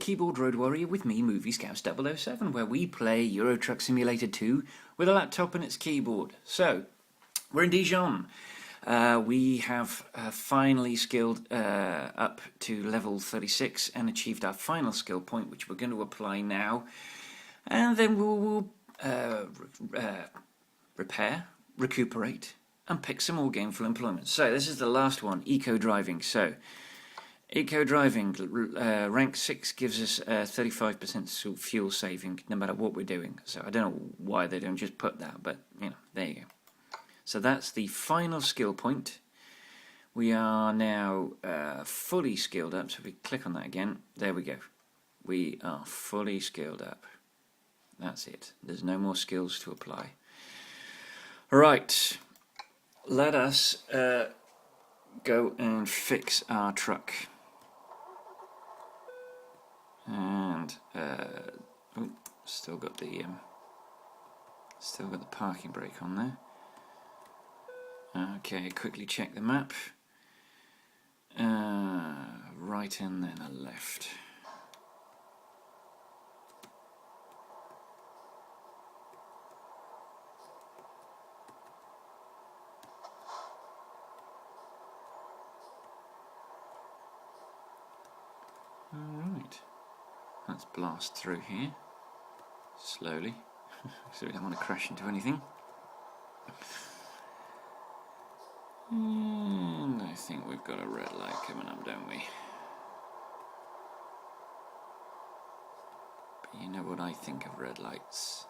Keyboard Road Warrior with me, Movie Scouts 007, where we play Euro Truck Simulator 2 with a laptop and its keyboard. So, we're in Dijon. We have finally skilled up to level 36 and achieved our final skill point, which we're going to apply now. And then we'll recuperate, and pick some more gainful employment. So, this is the last one, eco-driving. So, eco-driving, rank 6 gives us 35% fuel saving no matter what we're doing. So I don't know why they don't just put that, but you know, there you go. So that's the final skill point. We are now fully skilled up, so if we click on that again, there we go. We are fully skilled up. That's it. There's no more skills to apply. Right, let us go and fix our truck. And still got the parking brake on there. Okay, quickly check the map. Right and then a left. Alright, let's blast through here, slowly, so we don't want to crash into anything. And I think we've got a red light coming up, don't we? But you know what I think of red lights.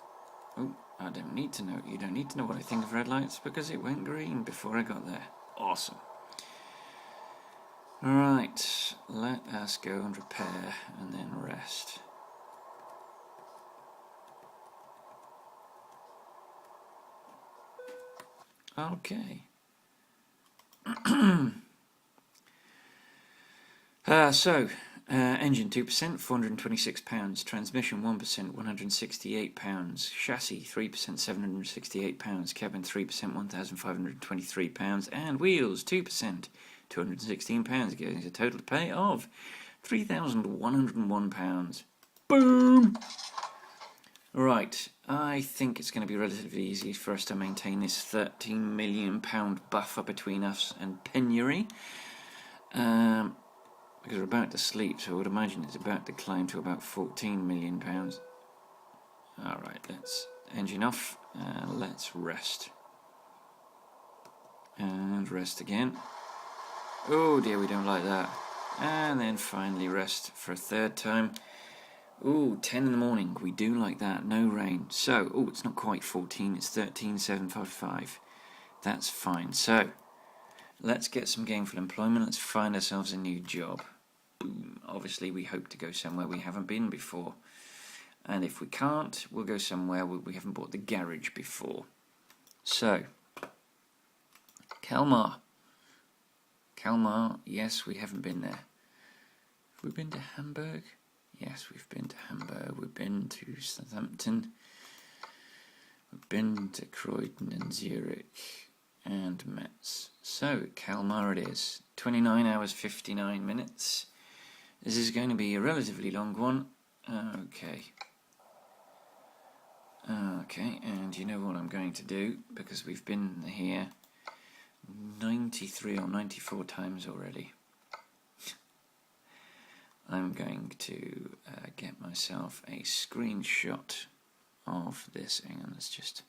Oh, I don't need to know, you don't need to know what I think of red lights, because it went green before I got there. Awesome. Right, let us go and repair and then rest. Okay. Engine 2%, £426, transmission 1%, £168, chassis 3%, £768, cabin 3%, £1,523, and wheels 2%, £216, giving us a total pay of £3,101. Boom! Right, I think it's going to be relatively easy for us to maintain this £13 million buffer between us and penury. Because we're about to sleep, so I would imagine it's about to climb to about £14 million. Alright, let's engine off, and let's rest. And rest again. Oh dear, we don't like that. And then finally rest for a third time. Ooh, 10 in the morning, we do like that, no rain. So, oh, it's not quite 14, it's 13,755. That's fine. So, let's get some gainful employment, let's find ourselves a new job. Boom. Obviously, we hope to go somewhere we haven't been before. And if we can't, we'll go somewhere where we haven't bought the garage before. So, Kalmar. Kalmar, yes, we haven't been there. Have we been to Hamburg? Yes, we've been to Hamburg, we've been to Southampton, we've been to Croydon and Zurich and Metz. So, Kalmar it is. 29 hours 59 minutes. This is going to be a relatively long one. Okay. Okay, and you know what I'm going to do, because we've been here 93 or 94 times already. I'm going to get myself a screenshot of this. Hang on, let's just...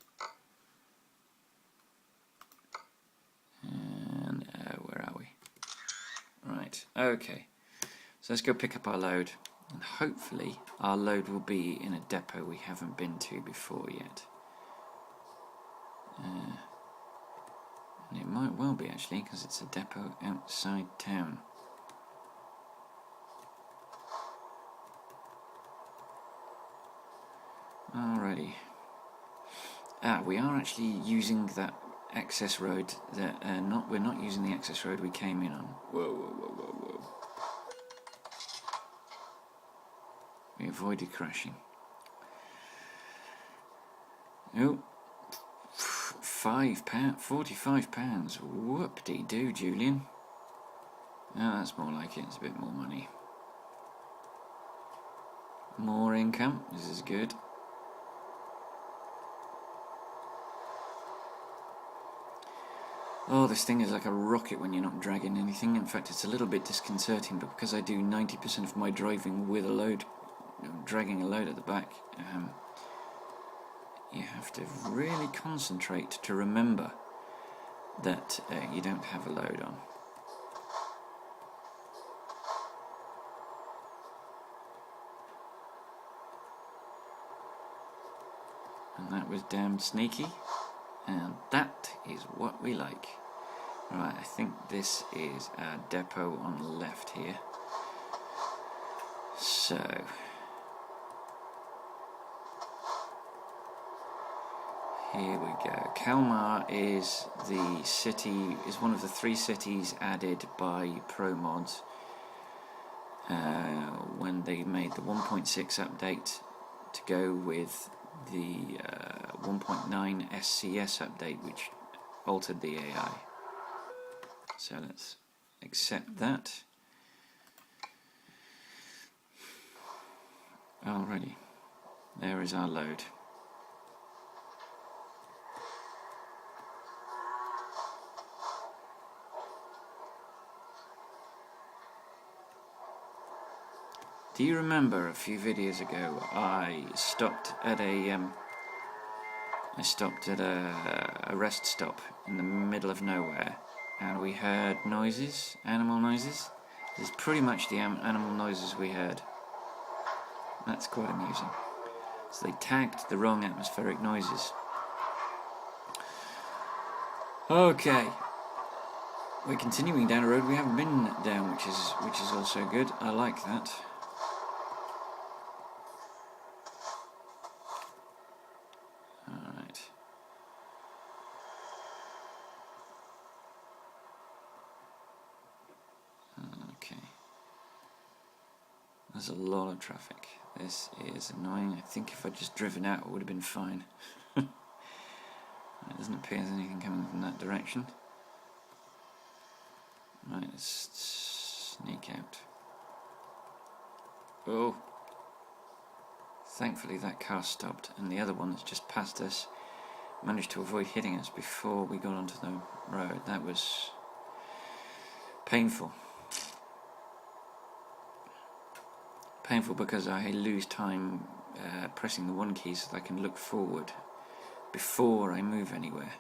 And where are we? Right, okay. So let's go pick up our load. And hopefully our load will be in a depot we haven't been to before yet. And it might well be actually, because it's a depot outside town. Alrighty. We are actually using that access road that we're not using the access road we came in on. Whoa, whoa, whoa, whoa, whoa. We avoided crashing. Oh, £45. Whoop-de-doo, Julian. Oh, that's more like it. It's a bit more money. More income, this is good. Oh, this thing is like a rocket when you're not dragging anything. In fact, it's a little bit disconcerting, but because I do 90% of my driving with a load, dragging a load at the back, you have to really concentrate to remember that you don't have a load on. And that was damn sneaky, and that is what we like. Right, I think this is our depot on the left here. So here we go. Kalmar is the city, is one of the 3 cities added by ProMods when they made the 1.6 update to go with the 1.9 SCS update, which altered the AI. So let's accept that. Alrighty, there is our load. Do you remember a few videos ago I stopped at a rest stop in the middle of nowhere, and we heard noises, animal noises? It's pretty much the animal noises we heard. That's quite amusing. So they tagged the wrong atmospheric noises. Okay, we're continuing down a road we haven't been down, which is also good. I like that. Alright. Okay. There's a lot of traffic. This is annoying. I think if I'd just driven out, it would have been fine. It doesn't appear there's anything coming from that direction. Right, let's sneak out. Oh! Thankfully that car stopped, and the other one that's just passed us managed to avoid hitting us before we got onto the road. That was painful. Painful because I lose time pressing the 1 key so that I can look forward before I move anywhere,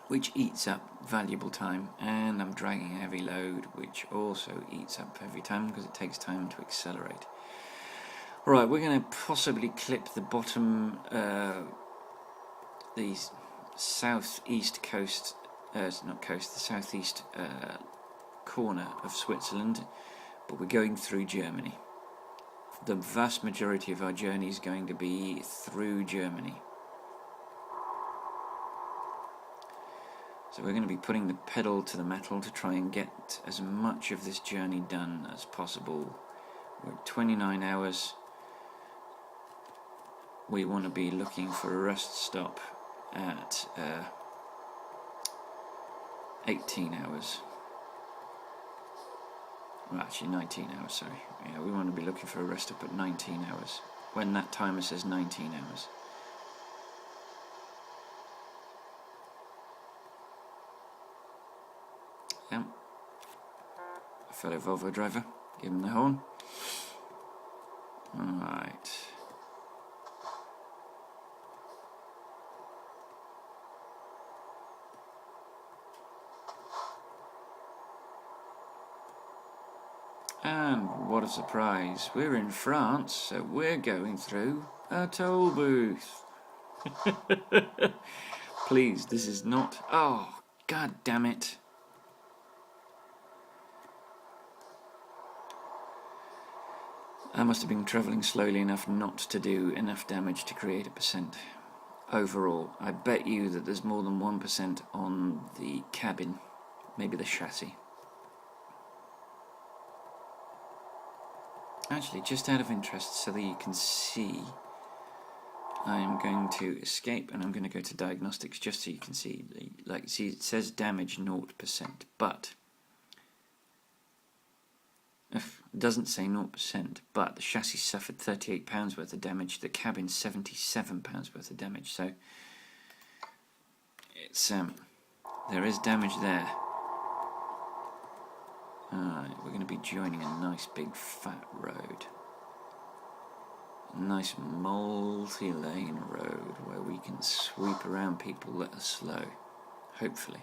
which eats up valuable time, and I'm dragging a heavy load, which also eats up heavy time because it takes time to accelerate. Right, we're going to possibly clip the bottom, the southeast coast, not coast, the southeast corner of Switzerland, but we're going through Germany. The vast majority of our journey is going to be through Germany. So we're going to be putting the pedal to the metal to try and get as much of this journey done as possible. We're at 29 hours. We want to be looking for a rest stop at 18 hours. Well, actually 19 hours, sorry. Yeah, we want to be looking for a rest stop at 19 hours, when that timer says 19 hours. Yeah. A fellow Volvo driver, give him the horn. Alright. And what a surprise, we're in France, so we're going through a toll booth. Please, this is not... Oh, god damn it. I must have been travelling slowly enough not to do enough damage to create a percent. Overall, I bet you that there's more than 1% on the cabin, maybe the chassis. Actually, just out of interest, so that you can see, I'm going to escape and I'm going to go to diagnostics just so you can see. Like, see, it says damage 0%, but doesn't say 0%, but the chassis suffered £38 worth of damage, the cabin £77 worth of damage, so it's there is damage there. Alright, we're going to be joining a nice big fat road. A nice multi-lane road where we can sweep around people that are slow, hopefully.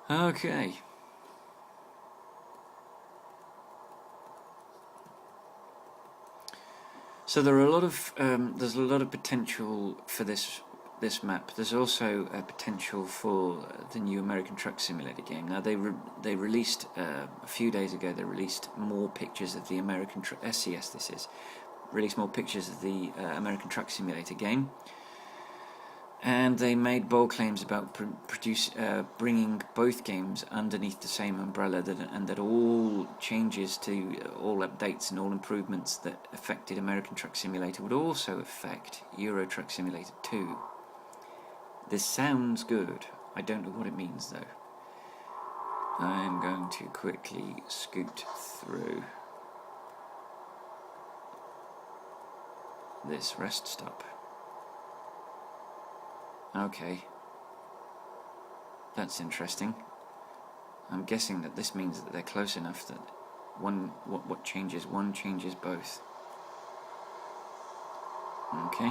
Okay. So there are a lot of there's a lot of potential for this map. There's also a potential for the new American Truck Simulator game. Now they released a few days ago. They released more pictures of the American SCS. This is released more pictures of the American Truck Simulator game. And they made bold claims about bringing both games underneath the same umbrella, and that all changes to all updates and all improvements that affected American Truck Simulator would also affect Euro Truck Simulator 2. This sounds good. I don't know what it means though. I'm going to quickly scoot through this rest stop. Okay, that's interesting. I'm guessing that this means that they're close enough that what changes one changes both. Okay,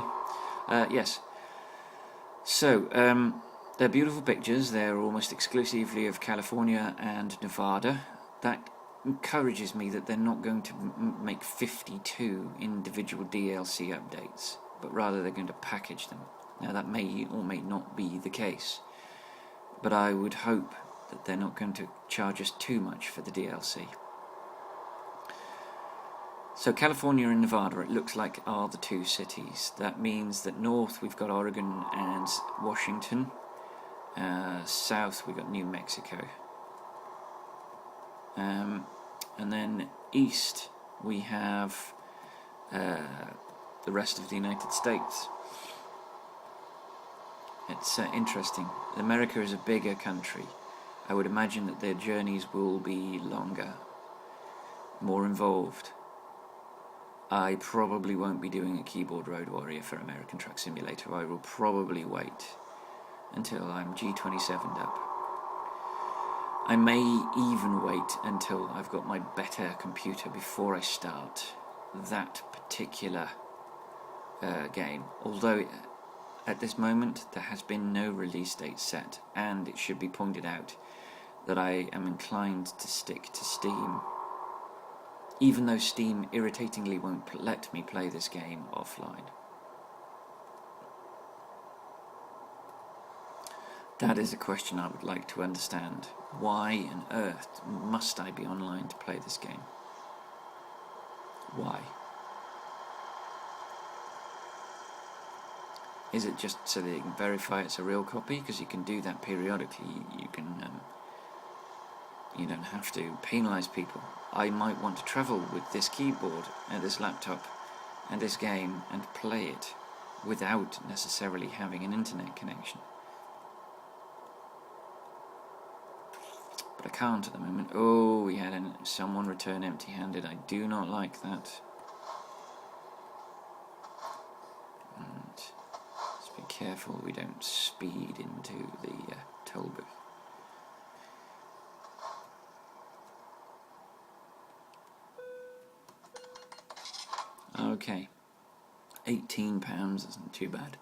yes. So they're beautiful pictures. They're almost exclusively of California and Nevada. That encourages me that they're not going to make 52 individual DLC updates, but rather they're going to package them. Now that may or may not be the case, but I would hope that they're not going to charge us too much for the DLC. So California and Nevada, it looks like, are the two cities. That means that north we've got Oregon and Washington, south we've got New Mexico, and then east we have the rest of the United States. It's interesting. America is a bigger country. I would imagine that their journeys will be longer, more involved. I probably won't be doing a keyboard road warrior for American Truck Simulator. I will probably wait until I'm G27'd up. I may even wait until I've got my better computer before I start that particular game. Although at this moment there has been no release date set, and it should be pointed out that I am inclined to stick to Steam, even though Steam irritatingly won't let me play this game offline. That is a question I would like to understand. Why on earth must I be online to play this game? Why? Is it just so that you can verify it's a real copy? Because you can do that periodically. You can, you don't have to penalise people. I might want to travel with this keyboard and this laptop and this game and play it without necessarily having an internet connection. But I can't at the moment. Oh, we had someone return empty-handed. I do not like that. Be careful we don't speed into the toll booth. Okay, £18 isn't too bad.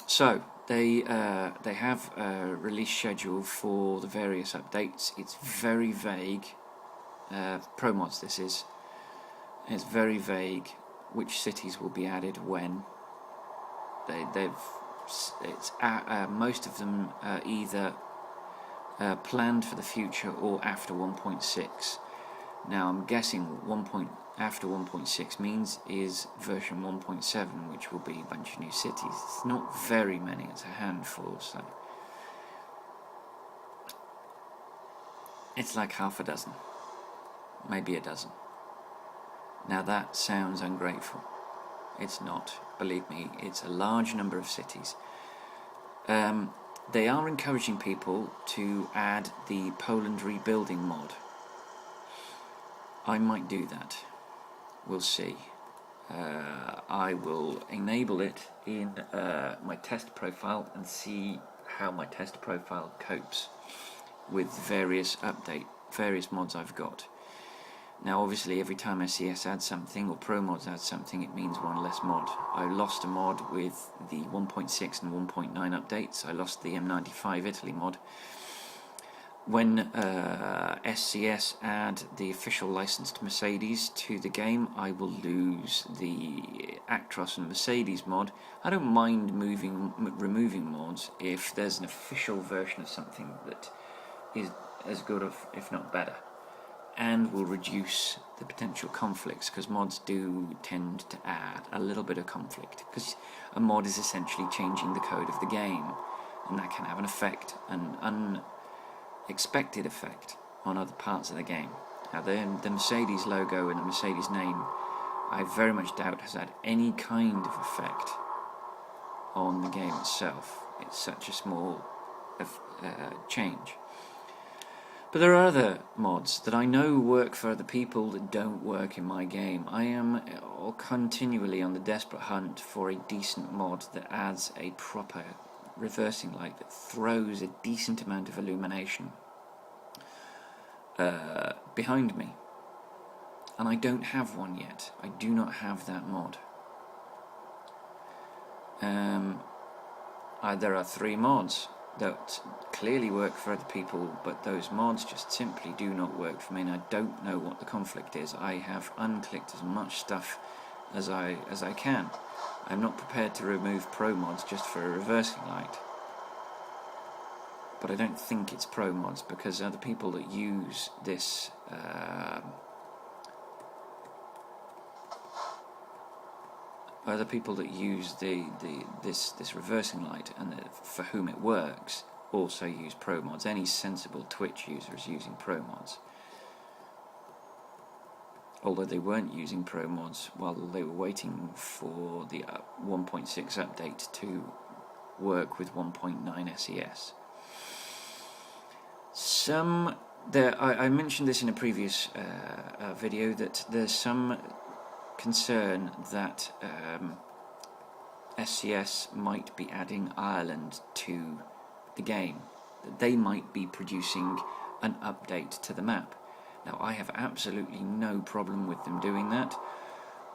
So they have a release schedule for the various updates. It's very vague. ProMods this is. It's very vague which cities will be added when. Most of them are either planned for the future or after 1.6. Now I'm guessing after 1.6 means is version 1.7, which will be a bunch of new cities. It's not very many, it's a handful, so it's like half a dozen, maybe a dozen. Now that sounds ungrateful. It's not, believe me, it's a large number of cities. They are encouraging people to add the Poland rebuilding mod. I might do that. We'll see. I will enable it in my test profile and see how my test profile copes with various mods I've got. Now obviously every time SCS adds something or ProMods adds something, it means one less mod. I lost a mod with the 1.6 and 1.9 updates. I lost the M95 Italy mod. When SCS add the official licensed Mercedes to the game, I will lose the Actros and Mercedes mod. I don't mind removing mods if there's an official version of something that is as good if not better, and will reduce the potential conflicts, because mods do tend to add a little bit of conflict, because a mod is essentially changing the code of the game, and that can have an effect, an unexpected effect on other parts of the game. Now the Mercedes logo and the Mercedes name, I very much doubt has had any kind of effect on the game itself. It's such a small change. But there are other mods that I know work for other people that don't work in my game. I am continually on the desperate hunt for a decent mod that adds a proper reversing light that throws a decent amount of illumination behind me. And I don't have one yet. I do not have that mod. There are 3 mods that clearly work for other people, but those mods just simply do not work for me, and I don't know what the conflict is. I have unclicked as much stuff as I can. I'm not prepared to remove ProMods just for a reversing light, but I don't think it's ProMods, because other people that use this this reversing light, and for whom it works, also use ProMods. Any sensible Twitch user is using ProMods, although they weren't using ProMods while they were waiting for the 1.6 update to work with 1.9 SES. I mentioned this in a previous video, that there's some concern that SCS might be adding Ireland to the game, that they might be producing an update to the map. Now I have absolutely no problem with them doing that.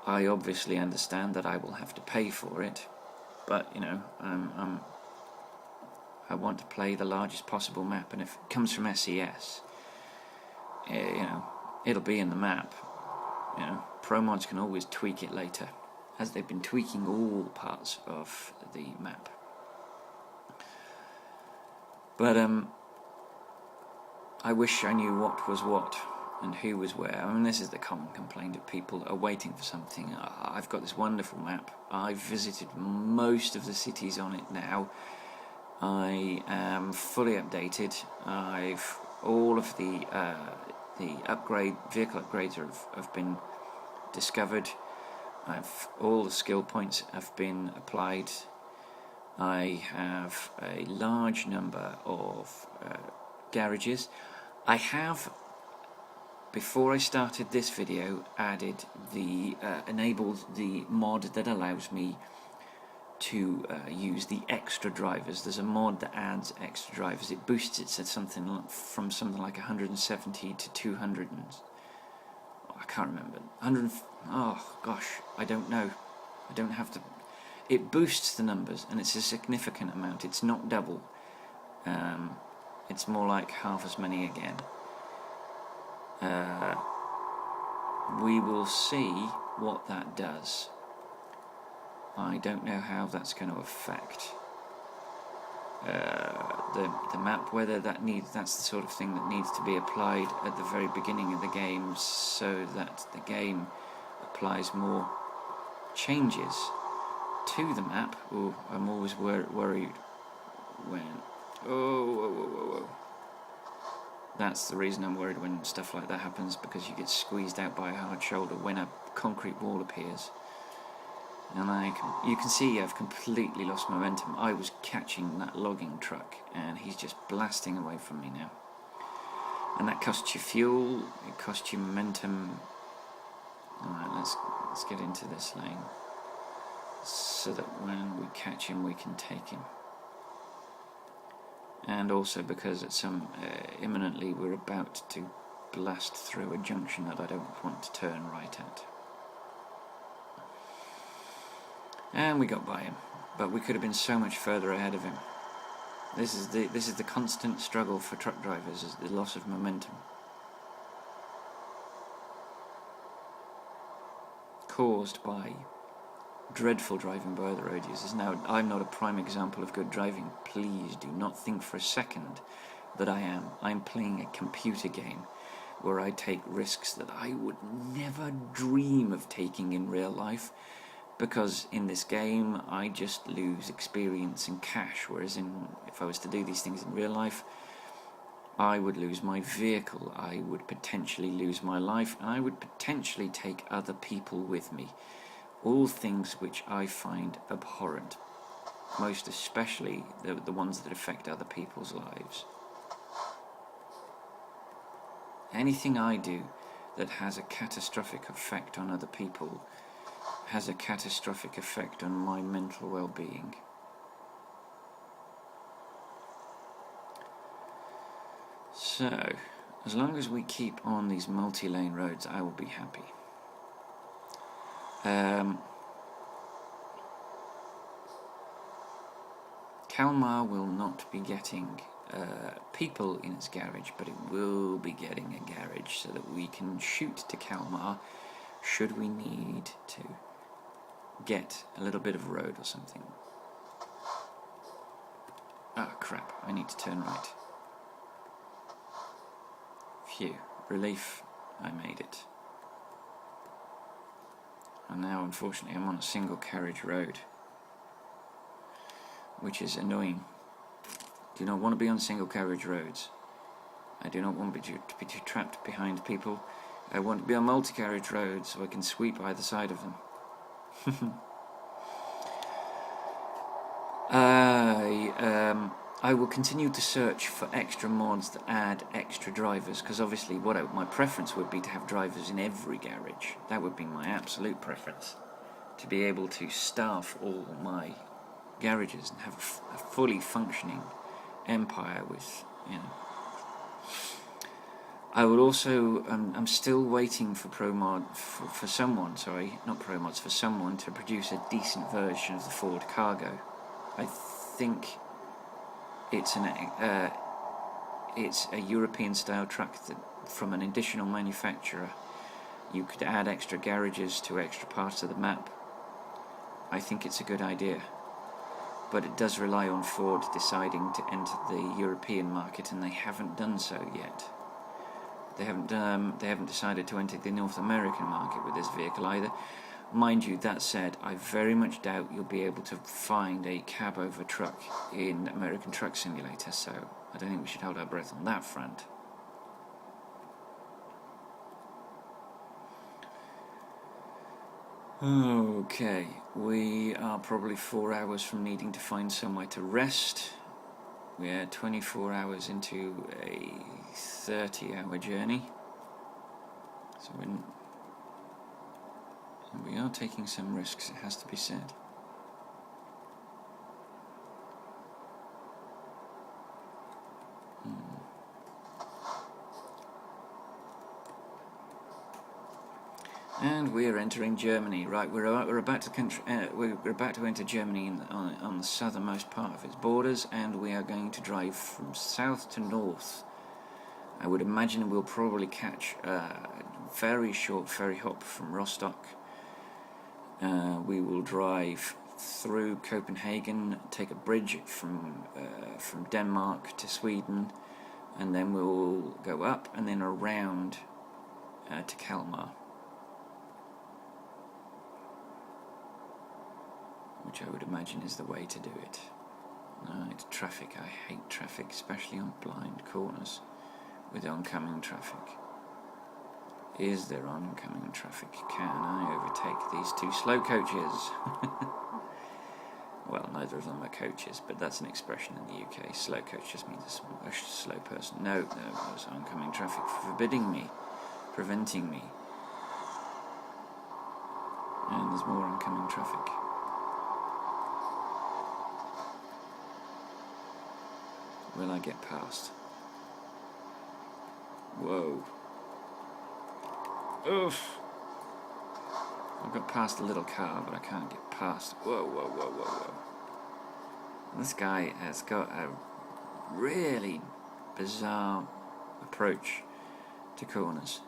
I obviously understand that I will have to pay for it, but you know, I want to play the largest possible map, and if it comes from SCS, you know, it'll be in the map. You know, ProMods can always tweak it later, as they've been tweaking all parts of the map. But I wish I knew what was what and who was where. I mean, this is the common complaint of people that are waiting for something. I've got this wonderful map. I've visited most of the cities on it now. I am fully updated. All of the vehicle upgrades have been discovered. All the skill points have been applied. I have a large number of garages. I have, before I started this video, enabled the mod that allows me to use the extra drivers. There's a mod that adds extra drivers. It boosts it to something like 170 to 200 and I can't remember. 100. Oh gosh, I don't know. I don't have to. It boosts the numbers, and it's a significant amount. It's not double. It's more like half as many again. We will see what that does. I don't know how that's going to affect the map, whether that's the sort of thing that needs to be applied at the very beginning of the game, so that the game applies more changes to the map. Oh, I'm always worried when... Whoa. That's the reason I'm worried when stuff like that happens, because you get squeezed out by a hard shoulder when a concrete wall appears. And you can see I've completely lost momentum. I was catching that logging truck, and he's just blasting away from me now. And that costs you fuel, it costs you momentum. Alright, let's get into this lane, so that when we catch him we can take him. And also because at some imminently we're about to blast through a junction that I don't want to turn right at. And we got by him, but we could have been so much further ahead of him. This is the constant struggle for truck drivers, is the loss of momentum, caused by dreadful driving by other road users. Now, I'm not a prime example of good driving. Please do not think for a second that I am. I'm playing a computer game where I take risks that I would never dream of taking in real life, because in this game I just lose experience and cash, whereas if I was to do these things in real life, I would lose my vehicle, I would potentially lose my life, and I would potentially take other people with me. All things which I find abhorrent, most especially the ones that affect other people's lives. Anything I do that has a catastrophic effect on other people has a catastrophic effect on my mental well-being. So, as long as we keep on these multi-lane roads, I will be happy. Kalmar will not be getting people in its garage, but it will be getting a garage so that we can shoot to Kalmar should we need to get a little bit of road or something. Ah, crap, I need to turn right. Phew, relief, I made it. And now, unfortunately, I'm on a single carriage road, which is annoying. Do not want to be on single carriage roads. I do not want to be too trapped behind people. I want to be on multi-carriage roads so I can sweep either side of them. I will continue to search for extra mods that add extra drivers, because obviously my preference would be to have drivers in every garage. That would be my absolute preference, to be able to staff all my garages and have a fully functioning empire with, I would also, I'm still waiting for for someone to produce a decent version of the Ford Cargo. I think it's a European style truck that, from an additional manufacturer, you could add extra garages to extra parts of the map. I think it's a good idea, but it does rely on Ford deciding to enter the European market, and they haven't done so yet. They haven't decided to enter the North American market with this vehicle either. Mind you, that said, I very much doubt you'll be able to find a cab-over truck in American Truck Simulator, so I don't think we should hold our breath on that front. Okay, we are probably 4 hours from needing to find somewhere to rest. We're 24 hours into a 30-hour journey, so we are taking some risks, it has to be said. And we are entering Germany. Right, we're about to enter Germany on the southernmost part of its borders, and we are going to drive from south to north. I would imagine we'll probably catch a very short ferry hop from Rostock. We will drive through Copenhagen, take a bridge from Denmark to Sweden, and then we'll go up and then around to Kalmar, which I would imagine is the way to do it. Right, traffic. I hate traffic, especially on blind corners with oncoming traffic. Is there oncoming traffic? Can I overtake these two slow coaches? Well, neither of them are coaches, but that's an expression in the UK. Slow coach just means a slow person. No, there's oncoming traffic forbidding me, preventing me. And there's more oncoming traffic. Will I get past? Whoa. Oof. I've got past the little car, but I can't get past. Whoa, whoa, whoa, whoa, whoa. This guy has got a really bizarre approach to corners.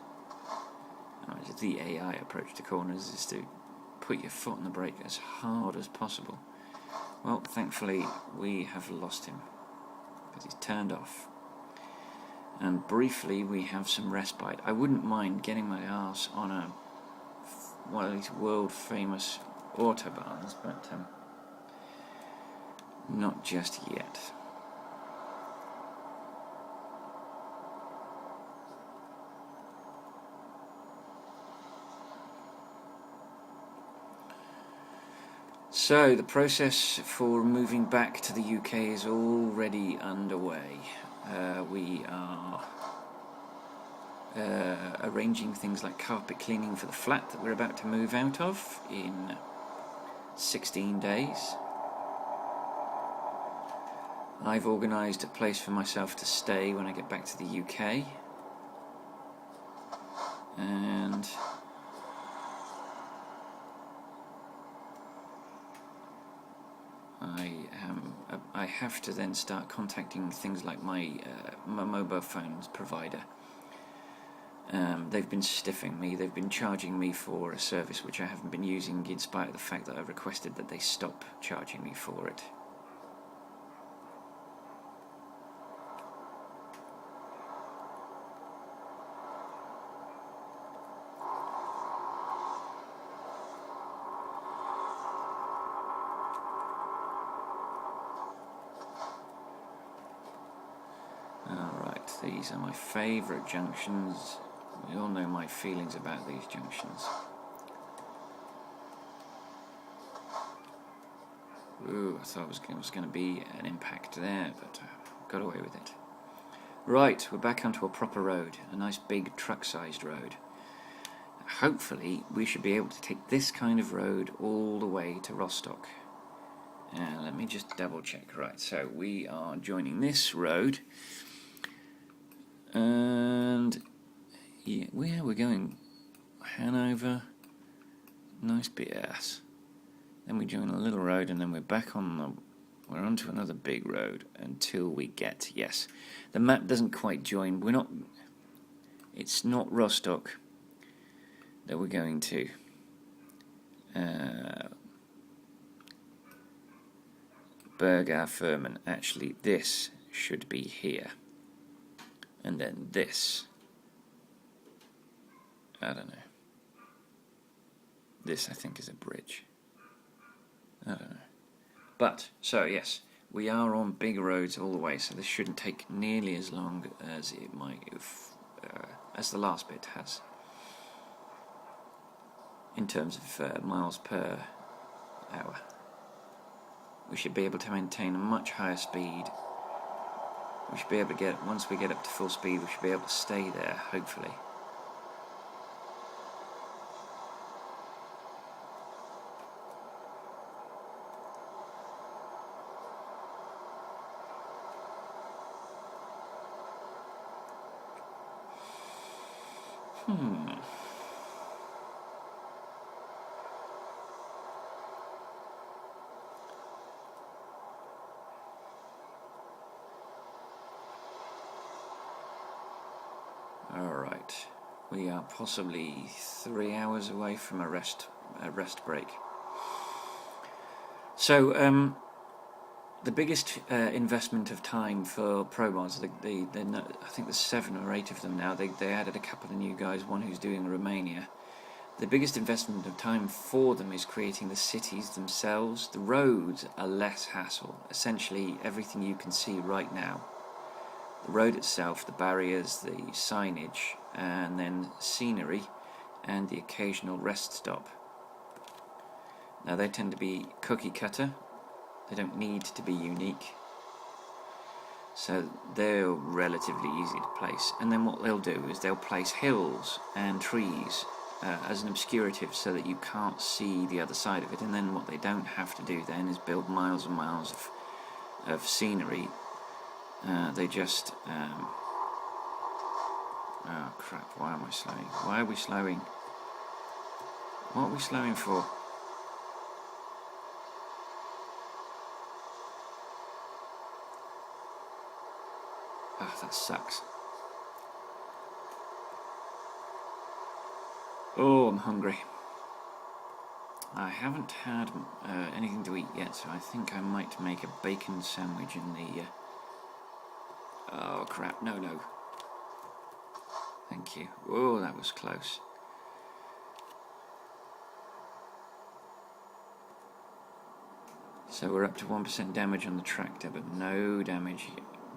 The AI approach to corners is to put your foot on the brake as hard as possible. Well, thankfully, we have lost him because he's turned off. And briefly, we have some respite. I wouldn't mind getting my arse on one of these world-famous autobahns, but not just yet. So the process for moving back to the UK is already underway. We are arranging things like carpet cleaning for the flat that we're about to move out of in 16 days. I've organised a place for myself to stay when I get back to the UK, and I have to then start contacting things like my mobile phones provider. They've been stiffing me. They've been charging me for a service which I haven't been using, in spite of the fact that I've requested that they stop charging me for it. Alright, these are my favourite junctions. We all know my feelings about these junctions. Ooh, I thought it was going to be an impact there, but got away with it. Right, we're back onto a proper road, a nice big truck-sized road. Hopefully we should be able to take this kind of road all the way to Rostock. And let me just double check. Right, so we are joining this road, and yeah, where we're going, Hanover, nice bit ass. Then we join a little road, and then we're back on we're onto another big road until we get, yes, the map doesn't quite join. It's not Rostock that we're going to. Berger Firmen. Actually, this should be here, and then this. I don't know. This, I think, is a bridge. I don't know. But, so yes, we are on big roads all the way, so this shouldn't take nearly as long as it might have, as the last bit has, in terms of miles per hour. We should be able to maintain a much higher speed. We should be able to get, once we get up to full speed, we should be able to stay there, hopefully. Alright, we are possibly 3 hours away from a rest break. So, the biggest investment of time for ProMods, I think there's 7 or 8 of them now. They added a couple of new guys, one who's doing Romania. The biggest investment of time for them is creating the cities themselves. The roads are less hassle. Essentially, everything you can see right now the road itself, the barriers, the signage, and then scenery, and the occasional rest stop. Now they tend to be cookie cutter, they don't need to be unique, so they're relatively easy to place. And then what they'll do is they'll place hills and trees as an obscurative so that you can't see the other side of it. And then what they don't have to do then is build miles and miles of scenery. They just oh crap, why am I slowing? Why are we slowing? What are we slowing for? Oh, that sucks. Oh, I'm hungry. I haven't had anything to eat yet, so I think I might make a bacon sandwich in the... Oh crap, no. Thank you. Oh, that was close. So we're up to 1% damage on the tractor, but no damage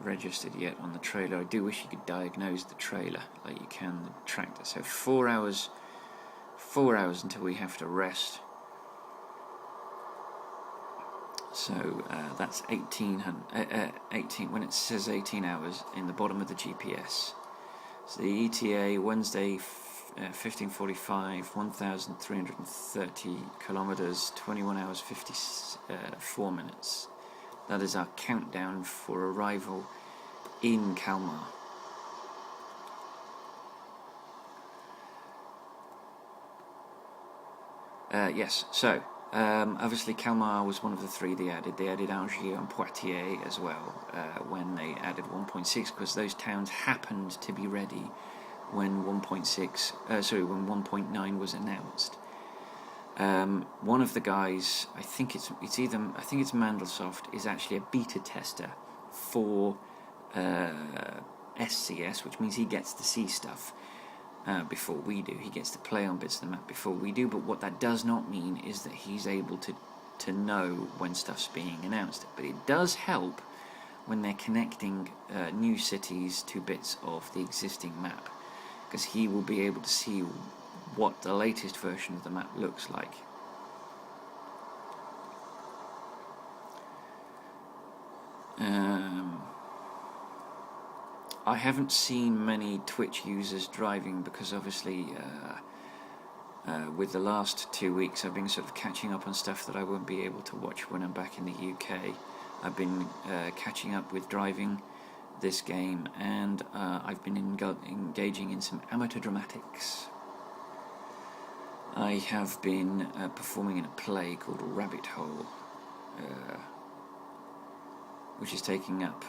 registered yet on the trailer. I do wish you could diagnose the trailer like you can the tractor. So 4 hours until we have to rest. So that's 18 when it says 18 hours in the bottom of the GPS. So the ETA Wednesday 15:45, 1,330 kilometers, 21 hours 54 minutes. That is our countdown for arrival in Kalmar. Yes, so obviously Kalmar was one of the three they added. They added Angers and Poitiers as well when they added 1.6, because those towns happened to be ready when 1.9 was announced. One of the guys, I think it's Mandelsoft, is actually a beta tester for SCS, which means he gets to see stuff before we do. He gets to play on bits of the map before we do, but what that does not mean is that he's able to know when stuff's being announced. But it does help when they're connecting new cities to bits of the existing map, because he will be able to see what the latest version of the map looks like. I haven't seen many Twitch users driving because obviously with the last 2 weeks I've been sort of catching up on stuff that I won't be able to watch when I'm back in the UK. I've been catching up with driving this game, and I've been engaging in some amateur dramatics. I have been performing in a play called Rabbit Hole, which is taking up,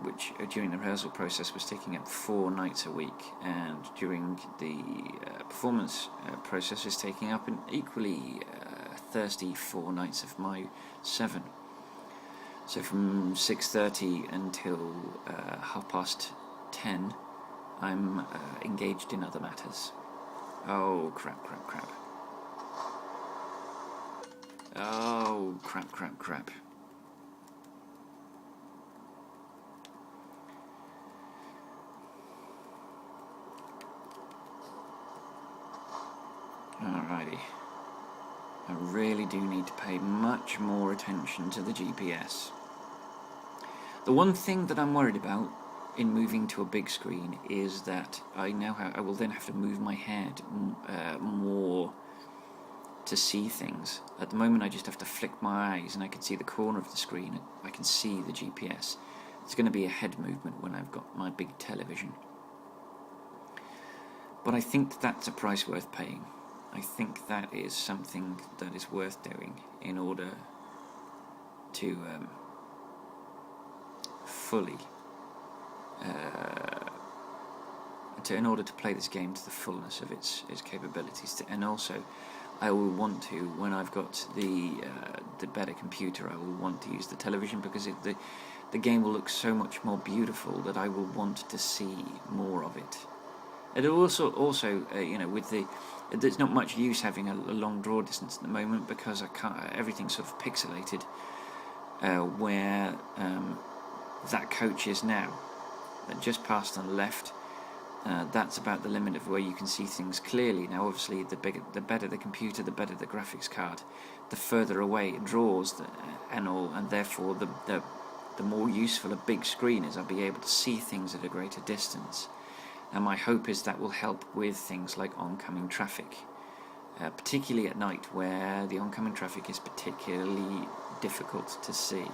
which during the rehearsal process was taking up 4 nights a week, and during the performance process is taking up an equally thirsty 4 nights of my 7. So from 6:30 until 10:30, I'm engaged in other matters. Oh, crap. Oh, crap. Alrighty. I really do need to pay much more attention to the GPS. The one thing that I'm worried about in moving to a big screen is that I will then have to move my head more to see things. At the moment I just have to flick my eyes and I can see the corner of the screen. I can see the GPS. It's going to be a head movement when I've got my big television. But I think that's a price worth paying. I think that is something that is worth doing in order to fully in order to play this game to the fullness of its capabilities. And also I will want to, when I've got the better computer, I will want to use the television, because the game will look so much more beautiful that I will want to see more of it. It also you know, with there's not much use having a long draw distance at the moment, because everything's sort of pixelated where that coach is now. just past on the left. That's about the limit of where you can see things clearly. Now obviously the better the computer, the better the graphics card, the further away it draws and therefore the more useful a big screen is. I'll be able to see things at a greater distance, and my hope is that will help with things like oncoming traffic, particularly at night where the oncoming traffic is particularly difficult to see.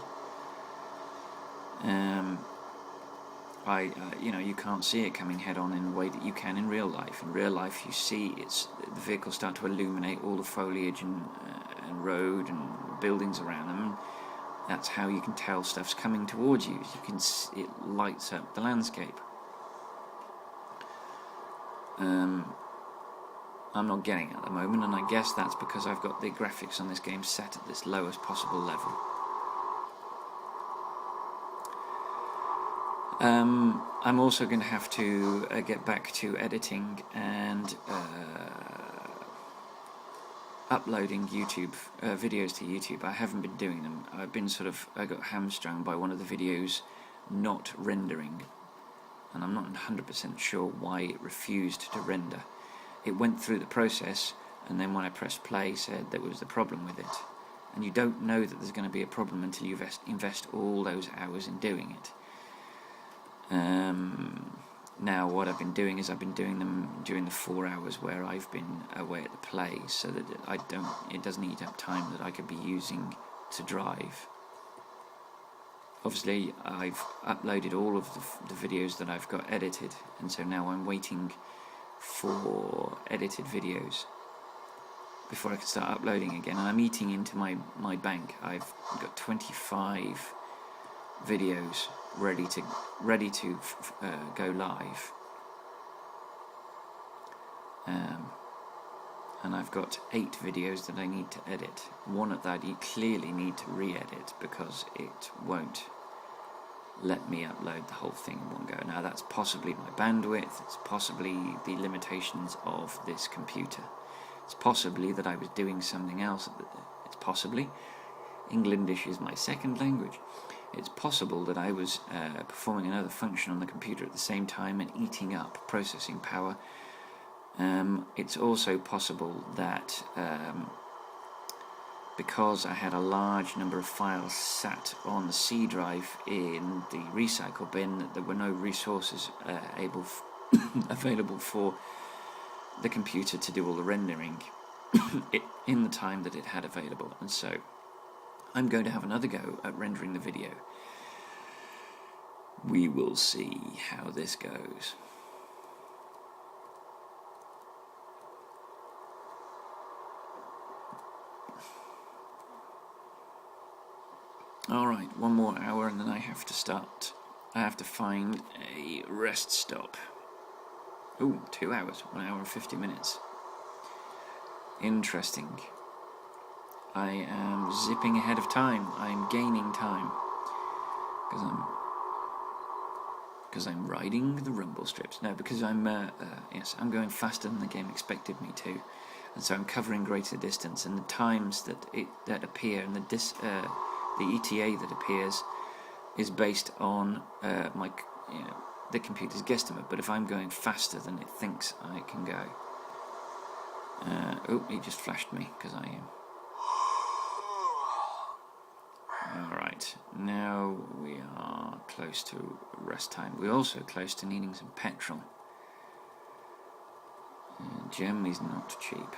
You can't see it coming head on in the way that you can in real life. In real life, you see the vehicles start to illuminate all the foliage and road and buildings around them. That's how you can tell stuff's coming towards you. You can see it lights up the landscape. I'm not getting it at the moment, and I guess that's because I've got the graphics on this game set at this lowest possible level. I'm also going to have to get back to editing and uploading YouTube videos to YouTube. I haven't been doing them. I got hamstrung by one of the videos not rendering, and I'm not 100% sure why it refused to render. It went through the process, and then when I pressed play, said there was the problem with it. And you don't know that there's going to be a problem until you invest all those hours in doing it. Now what I've been doing is I've been doing them during the 4 hours where I've been away at the play, so that it doesn't eat up time that I could be using to drive. Obviously I've uploaded all of the videos that I've got edited, and so now I'm waiting for edited videos before I can start uploading again. And I'm eating into my bank. I've got 25 videos ready to go live, and I've got 8 videos that I need to edit. One that I clearly need to re-edit because it won't let me upload the whole thing in one go. Now that's possibly my bandwidth, it's possibly the limitations of this computer, it's possibly that I was doing something else, it's possibly Englandish is my second language. It's possible that I was performing another function on the computer at the same time and eating up processing power. It's also possible that because I had a large number of files sat on the C drive in the recycle bin, that there were no resources available for the computer to do all the rendering in the time that it had available. And so I'm going to have another go at rendering the video. We will see how this goes. Alright, 1 more hour and then I have to start. I have to find a rest stop. Ooh, 2 hours, 1 hour and 50 minutes. Interesting. I am zipping ahead of time. I'm gaining time because I'm riding the rumble strips. No, because I'm going faster than the game expected me to, and so I'm covering greater distance. And the times that appear and the ETA that appears is based on the computer's guesstimate. But if I'm going faster than it thinks I can go, he just flashed me because I am. Alright, now we are close to rest time. We're also close to needing some petrol. Germany's not cheap.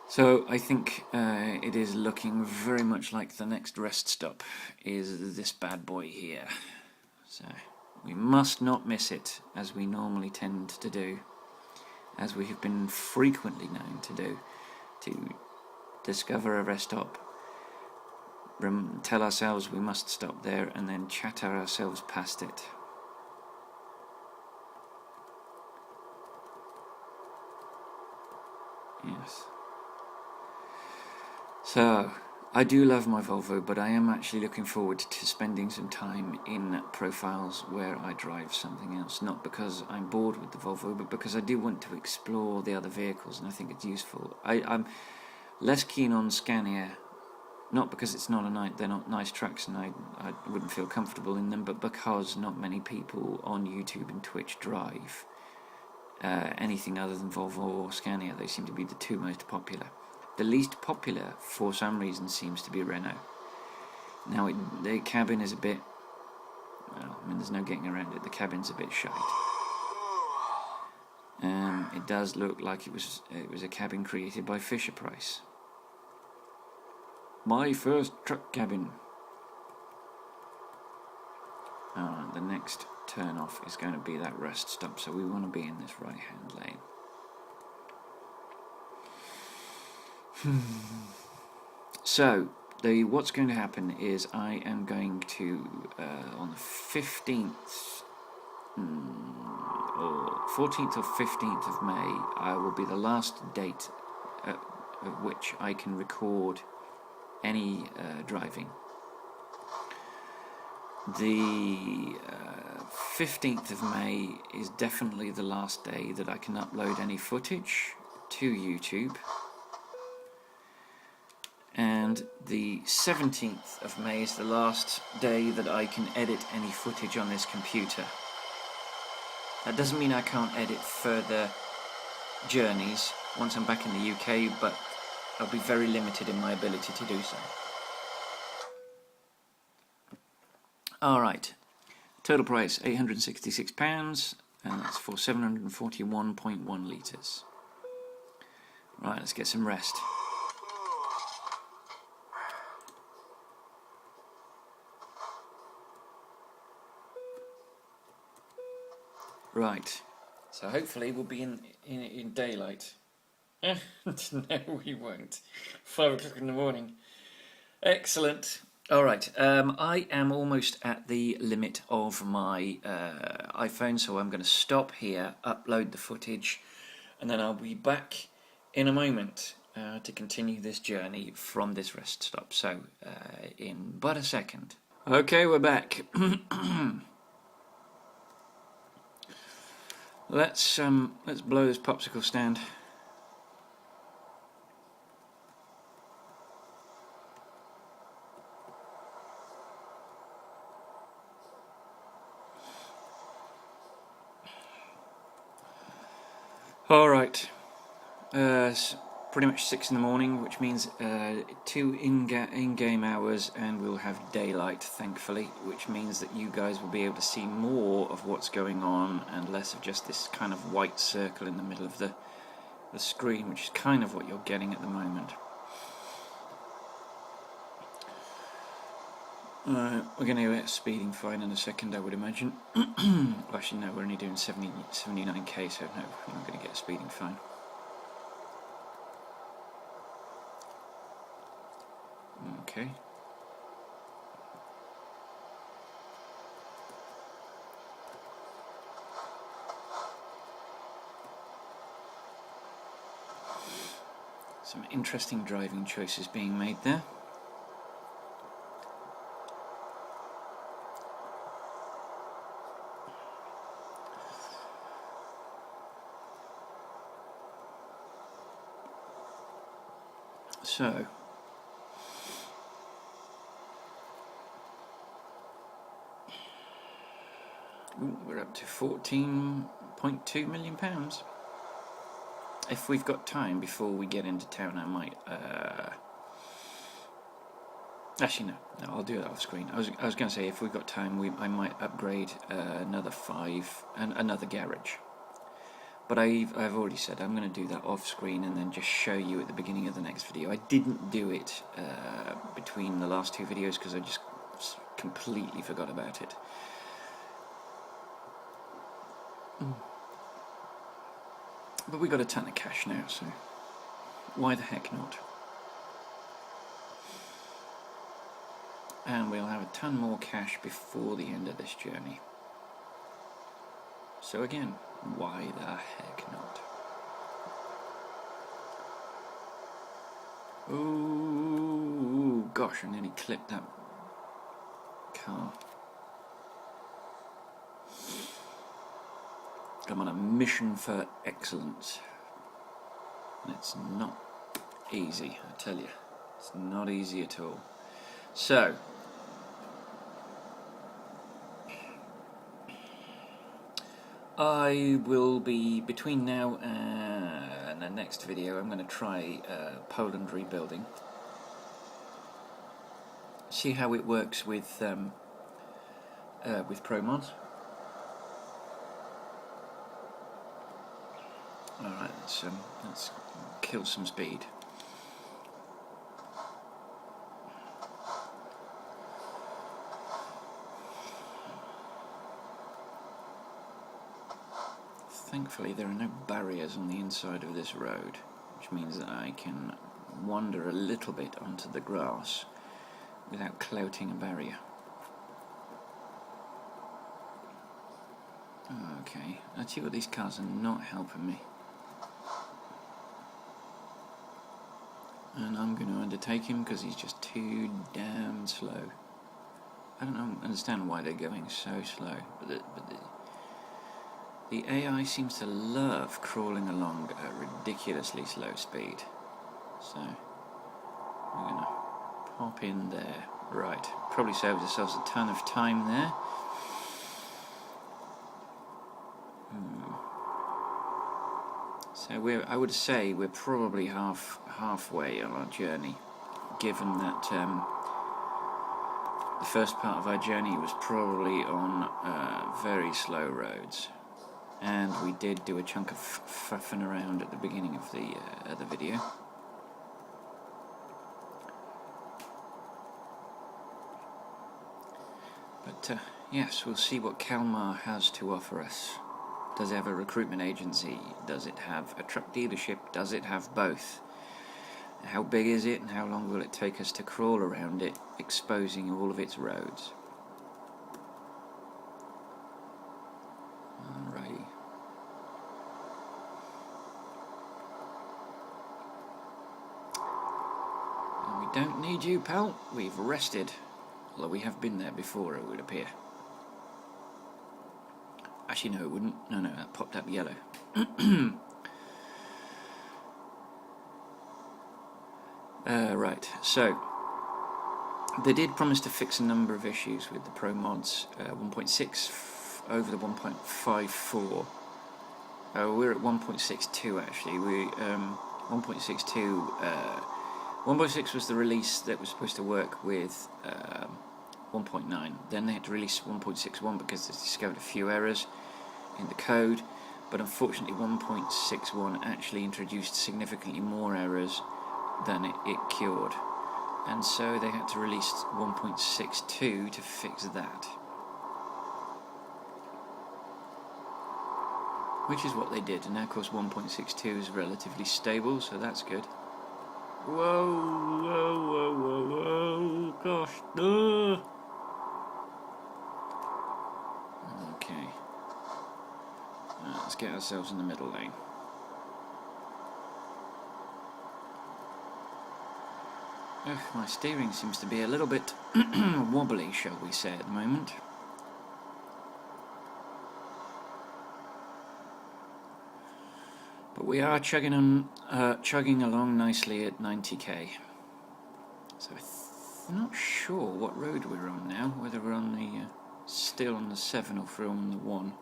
So I think it is looking very much like the next rest stop is this bad boy here. So we must not miss it, as we normally tend to do, as we have been frequently known to do, to discover a rest stop, tell ourselves we must stop there, and then chatter ourselves past it. Yes. So, I do love my Volvo, but I am actually looking forward to spending some time in profiles where I drive something else. Not because I'm bored with the Volvo, but because I do want to explore the other vehicles, and I think it's useful. I'm less keen on Scania, not because it's not they're not nice trucks and I wouldn't feel comfortable in them, but because not many people on YouTube and Twitch drive anything other than Volvo or Scania. They seem to be the two most popular. The least popular, for some reason, seems to be Renault. Now, the cabin is a bit... well, I mean, there's no getting around it. The cabin's a bit shite. It does look like it was a cabin created by Fisher-Price. My first truck cabin. The next turn off is going to be that rest stop, so we want to be in this right-hand lane. So, what's going to happen is I am going to, on the 15th, or 14th or 15th of May, will be the last date at which I can record any driving. The 15th of May is definitely the last day that I can upload any footage to YouTube. And the 17th of May is the last day that I can edit any footage on this computer. That doesn't mean I can't edit further journeys once I'm back in the UK, but I'll be very limited in my ability to do so. Alright, total price £866, and that's for 741.1 litres. Right, let's get some rest. Right, so hopefully we'll be in daylight. No, we won't. 5 o'clock in the morning. Excellent. Alright, I am almost at the limit of my iPhone, so I'm going to stop here, upload the footage, and then I'll be back in a moment to continue this journey from this rest stop. So, in but a second. Okay, we're back. Let's blow this popsicle stand. All right, it's pretty much 6 in the morning, which means 2 in-game hours, and we'll have daylight, thankfully, which means that you guys will be able to see more of what's going on and less of just this kind of white circle in the middle of the screen, which is kind of what you're getting at the moment. We're going to get a speeding fine in a second, I would imagine. Actually, no, we're only doing 79k, so no, we're not going to get a speeding fine. Okay. Some interesting driving choices being made there. So, we're up to £14.2 million. If we've got time before we get into town, I might. Actually, no, I'll do it off screen. I was going to say if we've got time, I might upgrade another 5 and another garage. But I've already said I'm going to do that off screen and then just show you at the beginning of the next video. I didn't do it between the last 2 videos because I just completely forgot about it. But we got a ton of cash now, so why the heck not? And we'll have a ton more cash before the end of this journey. So again, why the heck not? Ooh, gosh, I nearly clipped that car. I'm on a mission for excellence. And it's not easy, I tell you. It's not easy at all. So, I will be, between now and the next video, I'm going to try Poland rebuilding. See how it works with ProMods. Alright, let's kill some speed. Thankfully there are no barriers on the inside of this road, which means that I can wander a little bit onto the grass without clouting a barrier. Okay, I tell you what, these cars are not helping me. And I'm going to undertake him because he's just too damn slow. I don't understand why they're going so slow, but the AI seems to love crawling along at a ridiculously slow speed. So, we're going to pop in there. Right, probably saved ourselves a ton of time there. So I would say we're probably halfway on our journey, given that the first part of our journey was probably on very slow roads, and we did do a chunk of faffing around at the beginning of the video. But yes, we'll see what Kalmar has to offer us. Does it have a recruitment agency? Does it have a truck dealership? Does it have both? How big is it, and how long will it take us to crawl around it, exposing all of its roads? Alrighty. And we don't need you, pal. We've rested. Although we have been there before, it would appear. Actually, no, it wouldn't. No, that popped up yellow. Right, so they did promise to fix a number of issues with the ProMods 1.6 over the 1.54. We're at 1.62 actually. We 1.62. 1.6 was the release that was supposed to work with 1.9. Then they had to release 1.61 because they discovered a few errors in the code, but unfortunately 1.61 actually introduced significantly more errors than it cured, and so they had to release 1.62 to fix that, which is what they did. And now of course 1.62 is relatively stable, so that's good. Whoa, gosh. Okay. Let's get ourselves in the middle lane. My steering seems to be a little bit wobbly, shall we say, at the moment. But we are chugging along nicely at 90k. So I'm not sure what road we're on now, whether we're on the still on the 7 or if we're on the 1.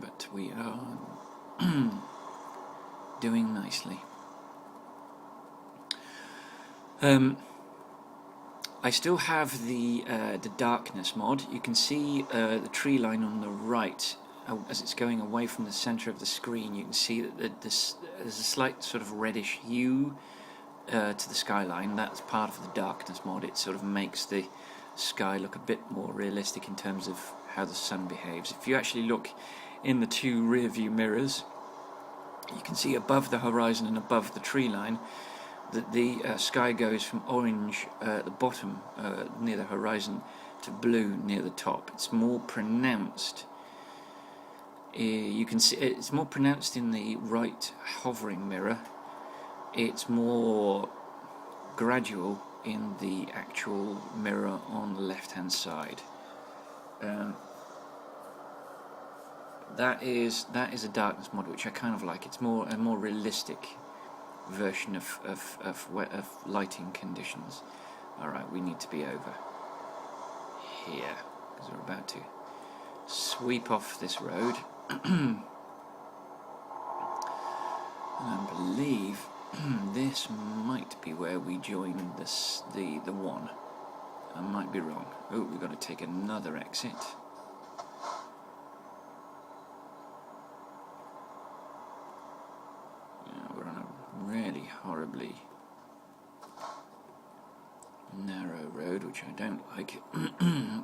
But we are doing nicely. I still have the darkness mod. You can see the tree line on the right as it's going away from the center of the screen. You can see that there's a slight sort of reddish hue to the skyline. That's part of the darkness mod. It sort of makes the sky look a bit more realistic in terms of how the sun behaves. If you actually look in the two rear view mirrors, you can see above the horizon and above the tree line that the sky goes from orange at the bottom near the horizon to blue near the top. It's more pronounced. You can see it's more pronounced in the right hovering mirror. It's more gradual in the actual mirror on the left hand side. That is a darkness mod which I kind of like. It's a more realistic version of lighting conditions. Alright, we need to be over here because we're about to sweep off this road. And I believe this might be where we join the one. I might be wrong. Oh, we've got to take another exit. Yeah, we're on a really horribly narrow road, which I don't like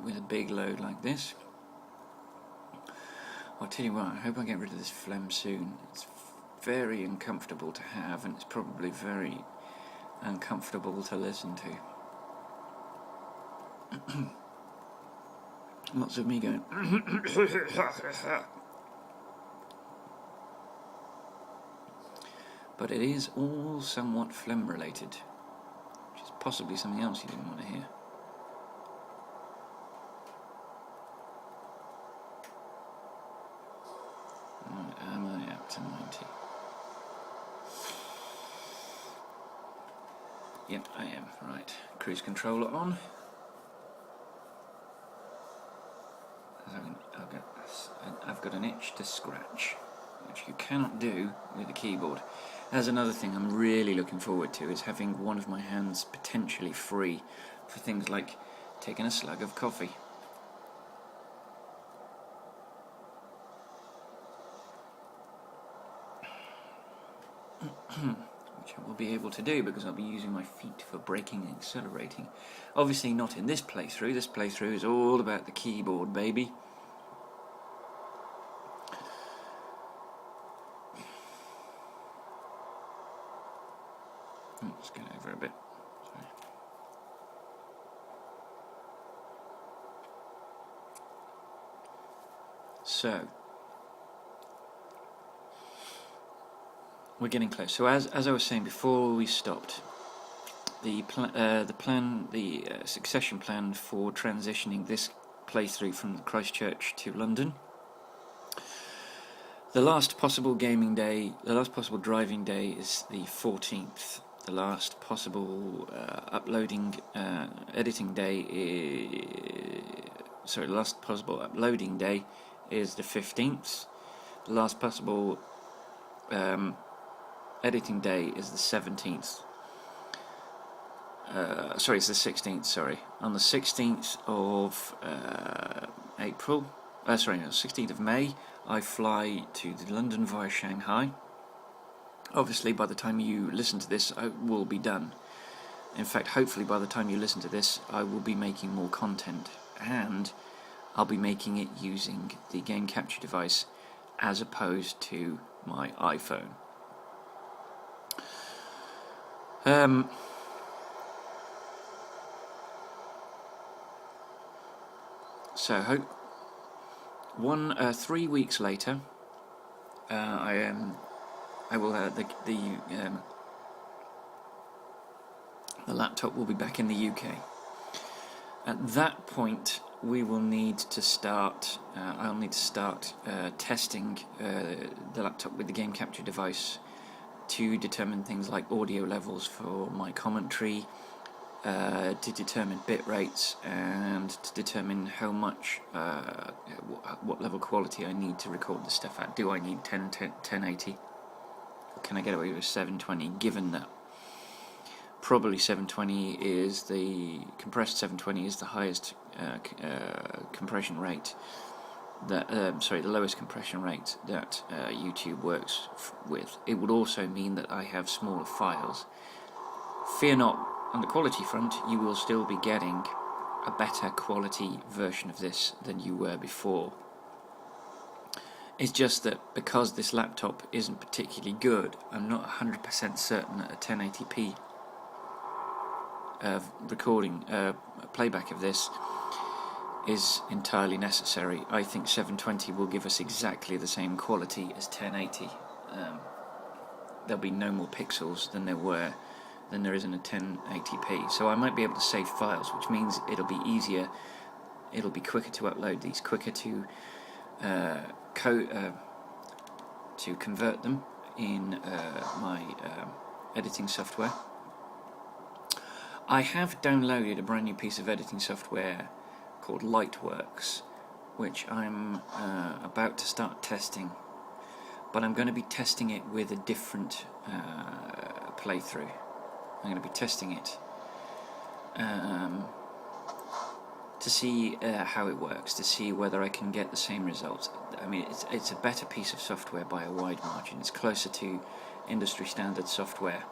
with a big load like this. I'll tell you what, I hope I get rid of this phlegm soon. It's very uncomfortable to have, and it's probably very uncomfortable to listen to. Lots of me going but it is all somewhat phlegm related, which is possibly something else you didn't want to hear. Am I up to 90? Yep, I am. Right, cruise controller on. I've got an itch to scratch, which you cannot do with a keyboard. There's another thing I'm really looking forward to, is having one of my hands potentially free for things like taking a slug of coffee. Which I will be able to do because I'll be using my feet for braking and accelerating. Obviously not in this playthrough. This playthrough is all about the keyboard, baby. Let's get over a bit. Sorry. So we're getting close. So as I was saying before we stopped, the succession plan for transitioning this playthrough from Christchurch to London. The last possible gaming day, the last possible driving day is the 14th. The last possible editing day is... Sorry, the last possible uploading day is the 15th. The last possible editing day is the 17th. Sorry, it's the 16th, sorry. On the 16th of April... sorry, no, 16th of May, I fly to London via Shanghai. Obviously, by the time you listen to this, I will be done. In fact, hopefully by the time you listen to this, I will be making more content, and I'll be making it using the game capture device as opposed to my iPhone. So, 3 weeks later, I will the laptop will be back in the UK. At that point, we will need to start. I'll need to start testing the laptop with the game capture device to determine things like audio levels for my commentary, to determine bit rates, and to determine how much, what level quality I need to record the stuff at. Do I need 1080? Or can I get away with 720, given that probably 720 is the compressed 720 is the highest compression rate that the lowest compression rate that YouTube works with. It would also mean that I have smaller files. Fear not, on the quality front, you will still be getting a better quality version of this than you were before. It's just that because this laptop isn't particularly good, I'm not 100% certain that a 1080p recording, playback of this is entirely necessary. I think 720 will give us exactly the same quality as 1080. There'll be no more pixels than there is in a 1080p. So I might be able to save files, which means it'll be easier. It'll be quicker to upload these, quicker to convert them in my editing software. I have downloaded a brand new piece of editing software called Lightworks, which I'm about to start testing, but I'm going to be testing it with a different playthrough. I'm going to be testing it to see how it works, to see whether I can get the same results. I mean, it's a better piece of software by a wide margin. It's closer to industry standard software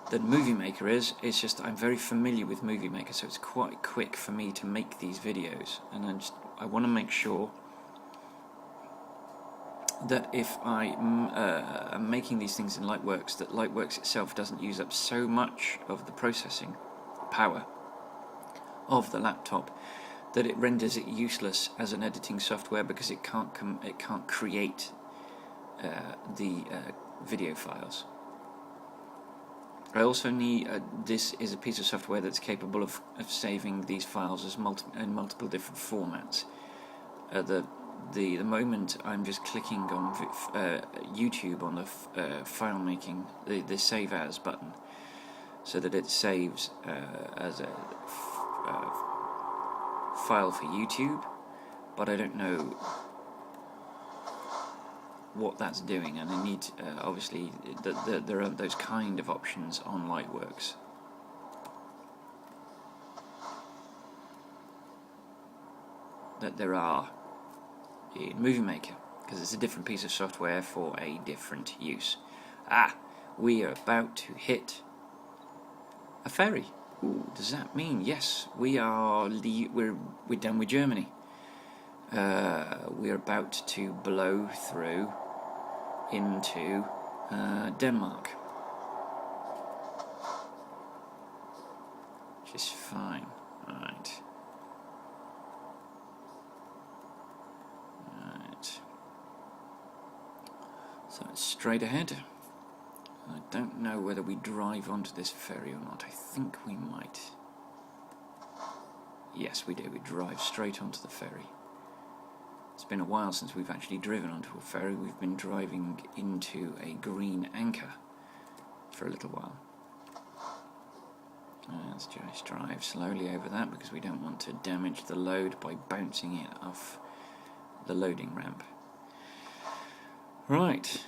than Movie Maker is. It's just I'm very familiar with Movie Maker, so it's quite quick for me to make these videos, and I want to make sure that if I am making these things in Lightworks, that Lightworks itself doesn't use up so much of the processing power of the laptop that it renders it useless as an editing software, because it can't create the video files. I also need this is a piece of software that's capable of saving these files as in multiple different formats. The moment I'm just clicking on YouTube on the file making, the save as button, so that it saves as a file for YouTube, but I don't know what that's doing, and I need obviously there are those kind of options on Lightworks. That there are in Movie Maker, because it's a different piece of software for a different use. We are about to hit a ferry. Ooh, does that mean yes? We're done with Germany. We're about to blow through into Denmark, which is fine. Right. So it's straight ahead. I don't know whether we drive onto this ferry or not. I think we might. Yes, we do. We drive straight onto the ferry. It's been a while since we've actually driven onto a ferry. We've been driving into a green anchor for a little while. Let's just drive slowly over that, because we don't want to damage the load by bouncing it off the loading ramp. Right.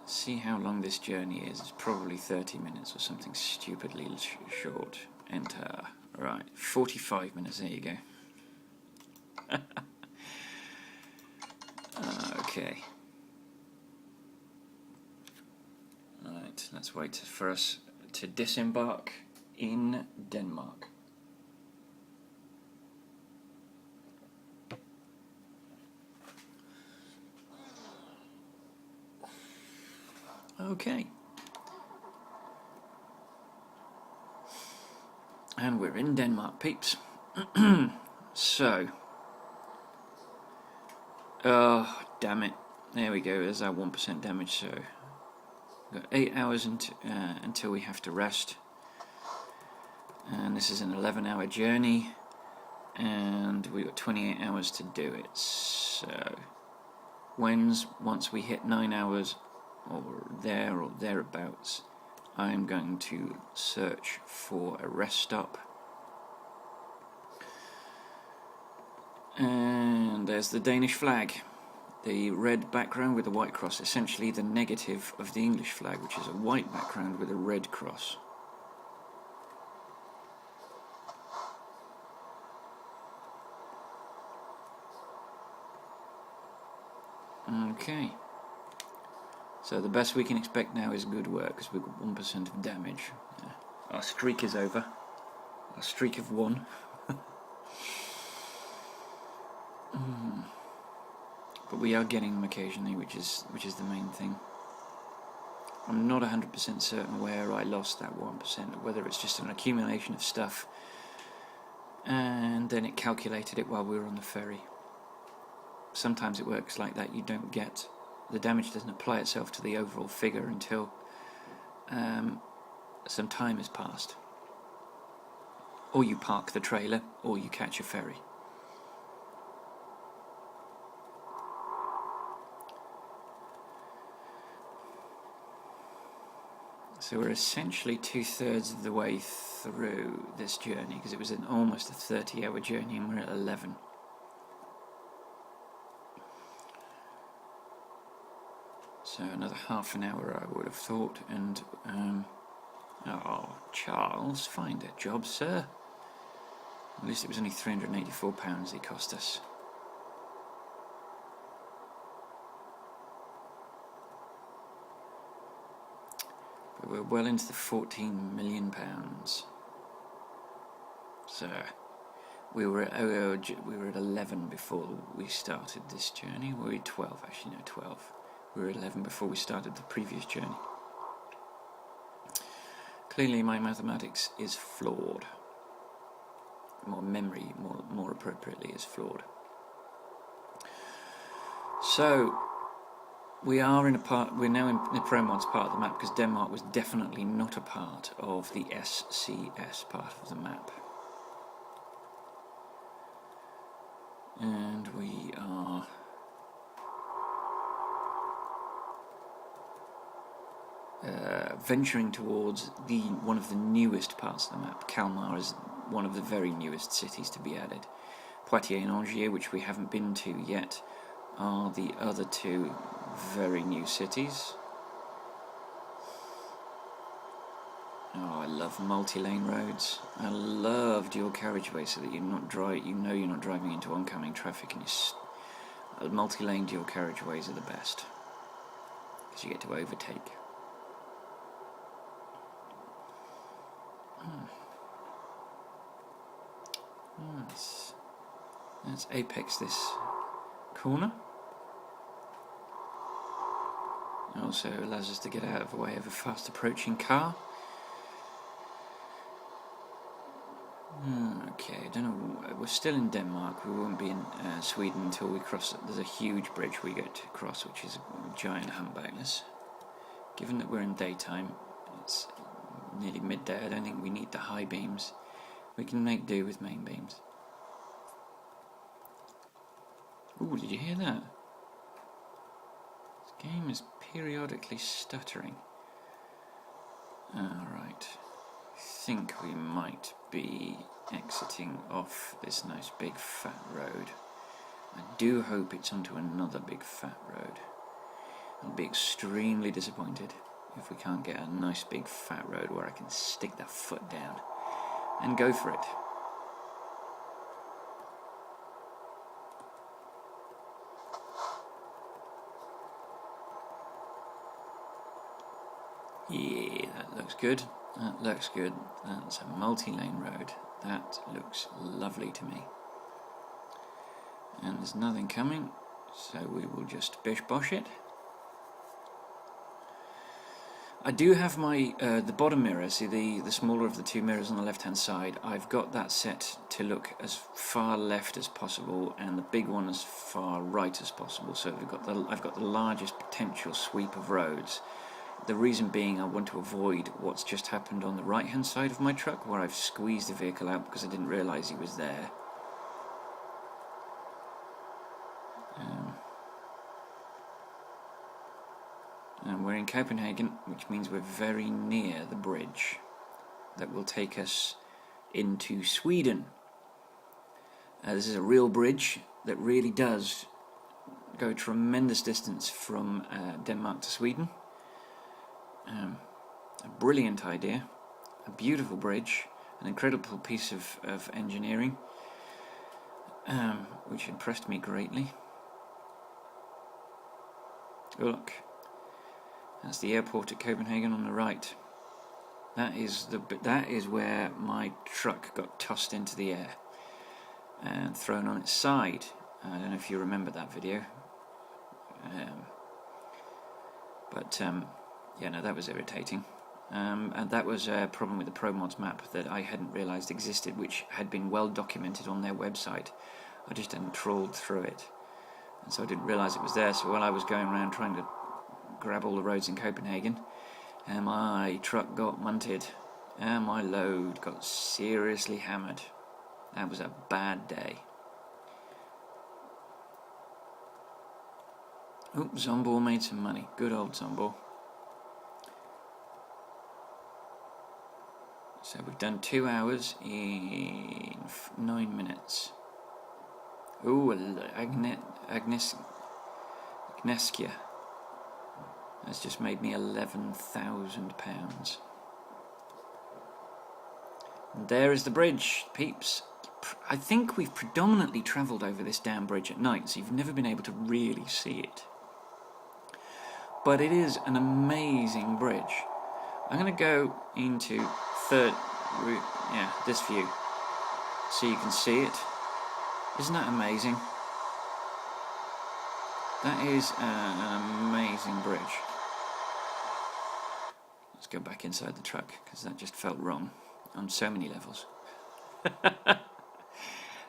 See how long this journey is. It's probably 30 minutes or something stupidly short. Enter. Right, 45 minutes. There you go. Okay. Right, let's wait for us to disembark in Denmark. Okay. And we're in Denmark, peeps. So. Oh, damn it. There we go, there's our 1% damage, so. We've got 8 hours until we have to rest. And this is an 11-hour journey. And we've got 28 hours to do it. So. Once we hit 9 hours, or thereabouts, I'm going to search for a rest stop. And there's the Danish flag, the red background with a white cross, essentially the negative of the English flag, which is a white background with a red cross. Okay. So the best we can expect now is good work, because we've got 1% of damage. Our streak is over. Our streak of 1. But we are getting them occasionally, which is the main thing. I'm not 100% certain where I lost that 1%, whether it's just an accumulation of stuff and then it calculated it while we were on the ferry. Sometimes it works like that. You don't get, the damage doesn't apply itself to the overall figure until some time has passed. Or you park the trailer, or you catch a ferry. So we're essentially 2/3 of the way through this journey, because it was almost a 30-hour journey and we're at 11. So another half an hour I would have thought, and oh, Charles, find a job, sir. At least it was only £384 it cost us. But we're well into the £14 million. So we were at 11 before we started this journey. We were 12, actually, no, 12. We were 11 before we started the previous journey. Clearly my mathematics is flawed. My memory, more appropriately, is flawed. So we're now in the ProMods part of the map, because Denmark was definitely not a part of the SCS part of the map. And we are venturing towards one of the newest parts of the map. Kalmar is one of the very newest cities to be added. Poitiers and Angers, which we haven't been to yet, are the other two very new cities. Oh, I love multi-lane roads. I love dual carriageway, so that you're not driving into oncoming traffic, and multi-lane dual carriageways are the best, because you get to overtake. Let's apex this corner. It also allows us to get out of the way of a fast approaching car. Okay, I don't know, we're still in Denmark. We won't be in Sweden until we cross. There's a huge bridge we get to cross, which is a giant humpback. Given that we're in daytime, it's nearly midday, I don't think we need the high beams. We can make do with main beams. Ooh, did you hear that? This game is periodically stuttering. Alright. I think we might be exiting off this nice big fat road. I do hope it's onto another big fat road. I'll be extremely disappointed if we can't get a nice big fat road where I can stick the foot down and go for it. Yeah, that looks good. That looks good. That's a multi-lane road. That looks lovely to me. And there's nothing coming, so we will just bish-bosh it. I do have my the bottom mirror, see the smaller of the two mirrors on the left hand side. I've got that set to look as far left as possible and the big one as far right as possible, so I've got the largest potential sweep of roads. The reason being, I want to avoid what's just happened on the right hand side of my truck, where I've squeezed the vehicle out because I didn't realise he was there. And we're in Copenhagen, which means we're very near the bridge that will take us into Sweden. This is a real bridge that really does go a tremendous distance from Denmark to Sweden. A brilliant idea, a beautiful bridge, an incredible piece of engineering, which impressed me greatly. Oh, look. That's the airport at Copenhagen on the right. That is where my truck got tossed into the air and thrown on its side. I don't know if you remember that video. Yeah, no, that was irritating. and that was a problem with the ProMods map that I hadn't realised existed, which had been well documented on their website. I just hadn't trawled through it, and so I didn't realise it was there. So while I was going around trying to grab all the roads in Copenhagen, and my truck got munted, and my load got seriously hammered. That was a bad day. Oh, Zombor made some money. Good old Zombor. So we've done 2 hours in 9 minutes. Oh, Agneskia has just made me £11,000. And there is the bridge, peeps. I think we've predominantly travelled over this damn bridge at night, so you've never been able to really see it. But it is an amazing bridge. I'm going to go into this view, so you can see it. Isn't that amazing? That is an amazing bridge. Let's go back inside the truck, because that just felt wrong on so many levels.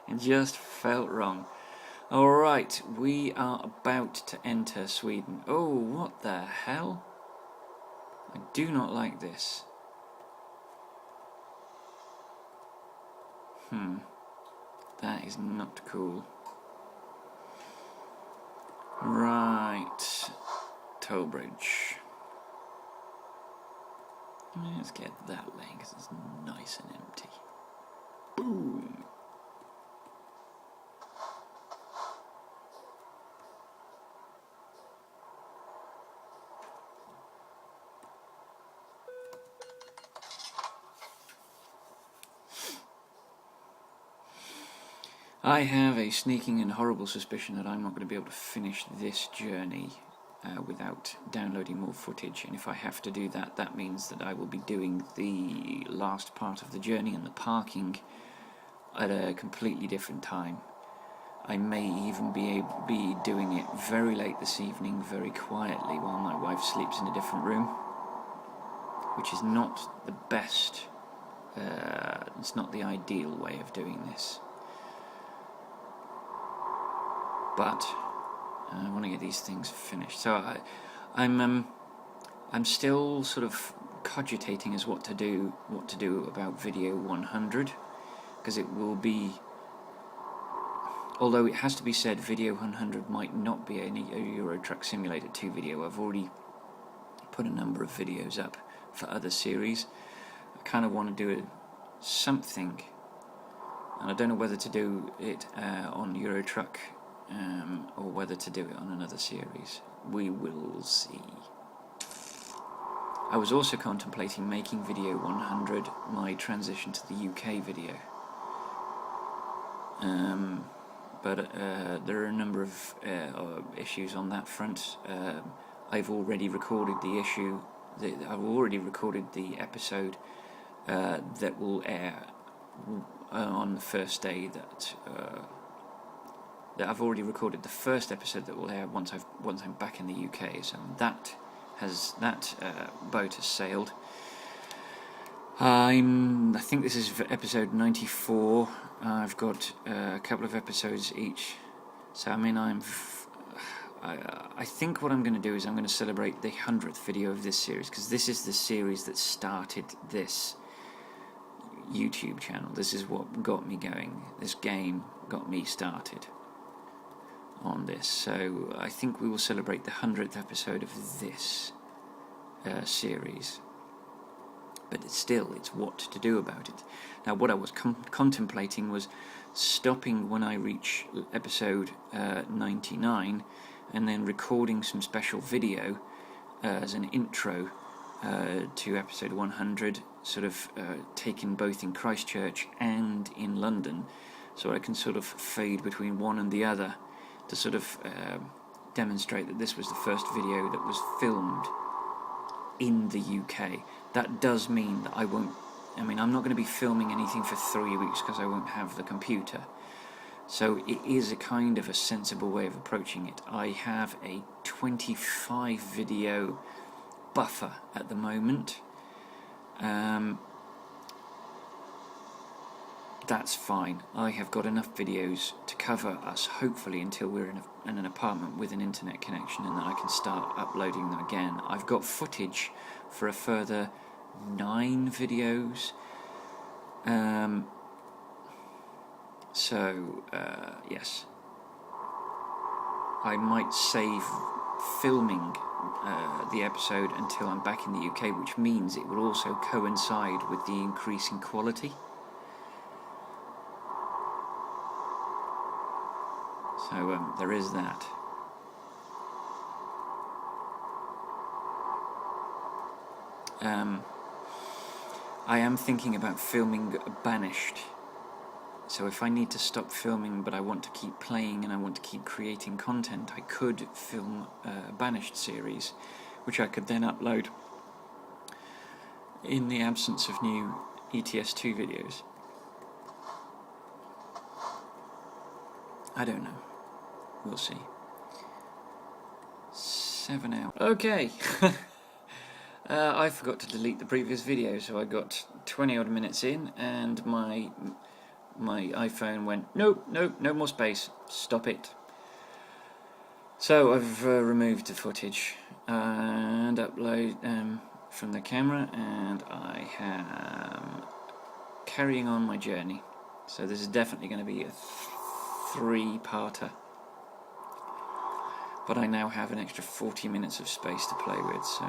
It just felt wrong. Alright, we are about to enter Sweden. Oh, what the hell? I do not like this. That is not cool. Right. Toll bridge. Let's get that lane because it's nice and empty. Boom. I have a sneaking and horrible suspicion that I'm not going to be able to finish this journey without downloading more footage, and if I have to do that, that means that I will be doing the last part of the journey and the parking at a completely different time. I may even be doing it very late this evening, very quietly, while my wife sleeps in a different room, which is not the best, it's not the ideal way of doing this. But I want to get these things finished. So I'm still sort of cogitating as what to do about video 100, because it will be. Although it has to be said, video 100 might not be a Euro Truck Simulator 2 video. I've already put a number of videos up for other series. I kind of want to do something, and I don't know whether to do it on Euro Truck. Or whether to do it on another series. We will see. I was also contemplating making video 100 my transition to the UK video. But there are a number of issues on that front. I've already recorded the issue. I've already recorded the episode that will air on the first day that I've already recorded the first episode that will air once I'm back in the UK. So that boat has sailed. I think this is episode 94. I've got a couple of episodes each. So I mean, I think what I'm going to do is I'm going to celebrate the 100th video of this series, because this is the series that started this YouTube channel. This is what got me going. This game got me started on this. So I think we will celebrate the 100th episode of this series. But it's what to do about it. Now, what I was contemplating was stopping when I reach episode 99 and then recording some special video as an intro to episode 100, sort of taken both in Christchurch and in London, so I can sort of fade between one and the other to sort of demonstrate that this was the first video that was filmed in the UK. That does mean that I'm not going to be filming anything for 3 weeks because I won't have the computer. So it is a kind of a sensible way of approaching it. I have a 25 video buffer at the moment, That's fine. I have got enough videos to cover us, hopefully, until we're in an apartment with an internet connection, and then I can start uploading them again. I've got footage for a further 9 videos. Yes. I might save filming the episode until I'm back in the UK, which means it will also coincide with the increase in quality. So there is that. I am thinking about filming Banished. So if I need to stop filming but I want to keep playing and I want to keep creating content, I could film a Banished series, which I could then upload in the absence of new ETS2 videos. I don't know. We'll see. 7 hours. Okay. I forgot to delete the previous video, so I got 20 odd minutes in and my iPhone went, nope, no more space, stop it. So I've removed the footage and upload from the camera, and I am carrying on my journey. So this is definitely going to be a 3-parter. But I now have an extra 40 minutes of space to play with, so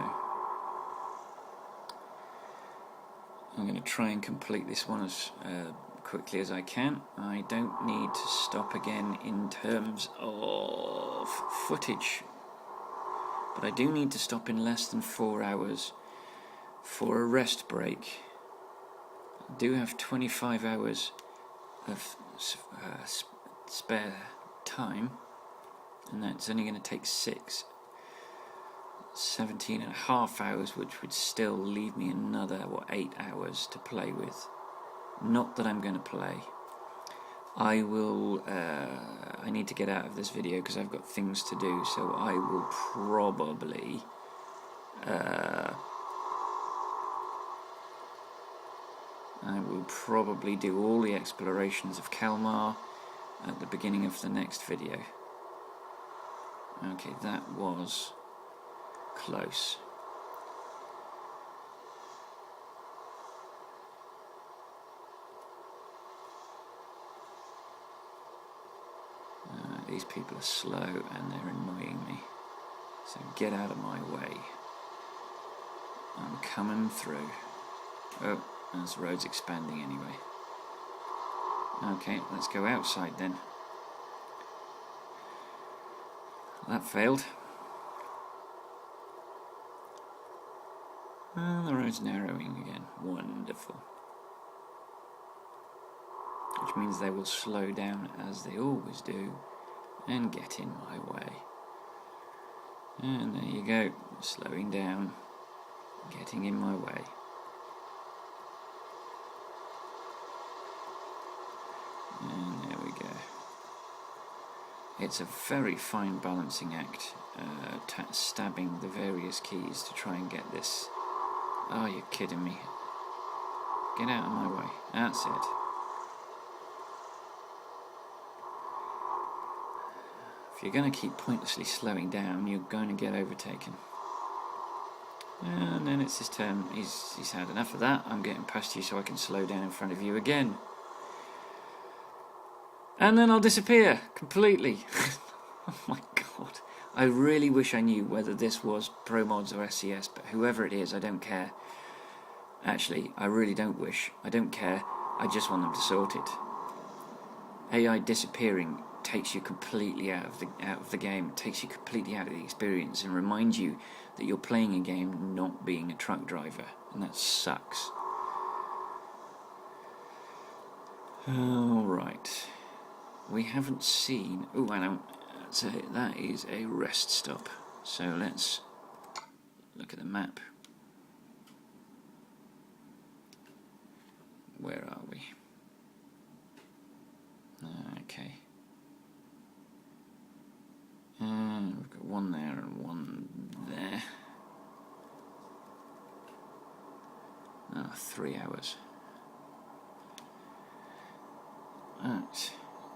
I'm going to try and complete this one as quickly as I can. I don't need to stop again in terms of footage, but I do need to stop in less than 4 hours for a rest break. I do have 25 hours of spare time, and that's only going to take 17.5 hours, which would still leave me another 8 hours to play with. Not that I'm going to play. I will. I need to get out of this video because I've got things to do. So I will probably. Do all the explorations of Kalmar at the beginning of the next video. Okay, that was close. These people are slow and they're annoying me. So get out of my way. I'm coming through. Oh, this road's expanding anyway. Okay, let's go outside then. That failed. The road's narrowing again. Wonderful. Which means they will slow down as they always do and get in my way. And there you go, slowing down, getting in my way. And there we go. It's a very fine balancing act, stabbing the various keys to try and get this. Oh, you're kidding me. Get out of my way. That's it. If you're going to keep pointlessly slowing down, you're going to get overtaken. And then it's his turn. He's had enough of that. I'm getting past you so I can slow down in front of you again. And then I'll disappear completely. Oh my god. I really wish I knew whether this was ProMods or SCS, but whoever it is, I don't care. Actually, I really don't wish. I don't care. I just want them to sort it. AI disappearing takes you completely out of the game, takes you completely out of the experience, and reminds you that you're playing a game, not being a truck driver, and that sucks. Alright. We haven't seen... Oh, I don't... So that is a rest stop. So let's look at the map. Where are we? Okay. We've got one there and one there. 3 hours. Right.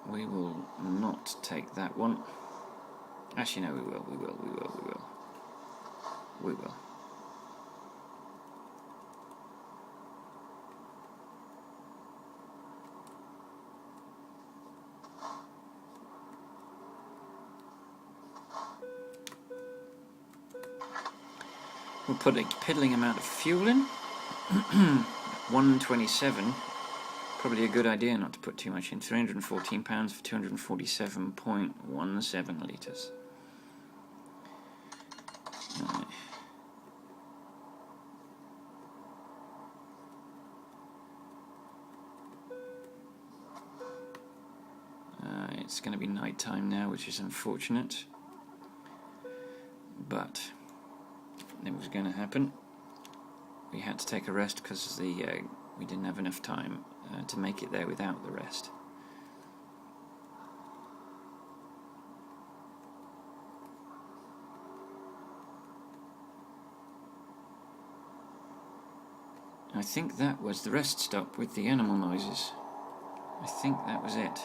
We will not take that one. Actually, no, we will. We will. We'll put a piddling amount of fuel in. 127. Probably a good idea not to put too much in. £314 for 247.17 litres. Right. It's going to be night time now, which is unfortunate, but it was going to happen. We had to take a rest because we didn't have enough time to make it there without the rest. I think that was the rest stop with the animal noises. I think that was it.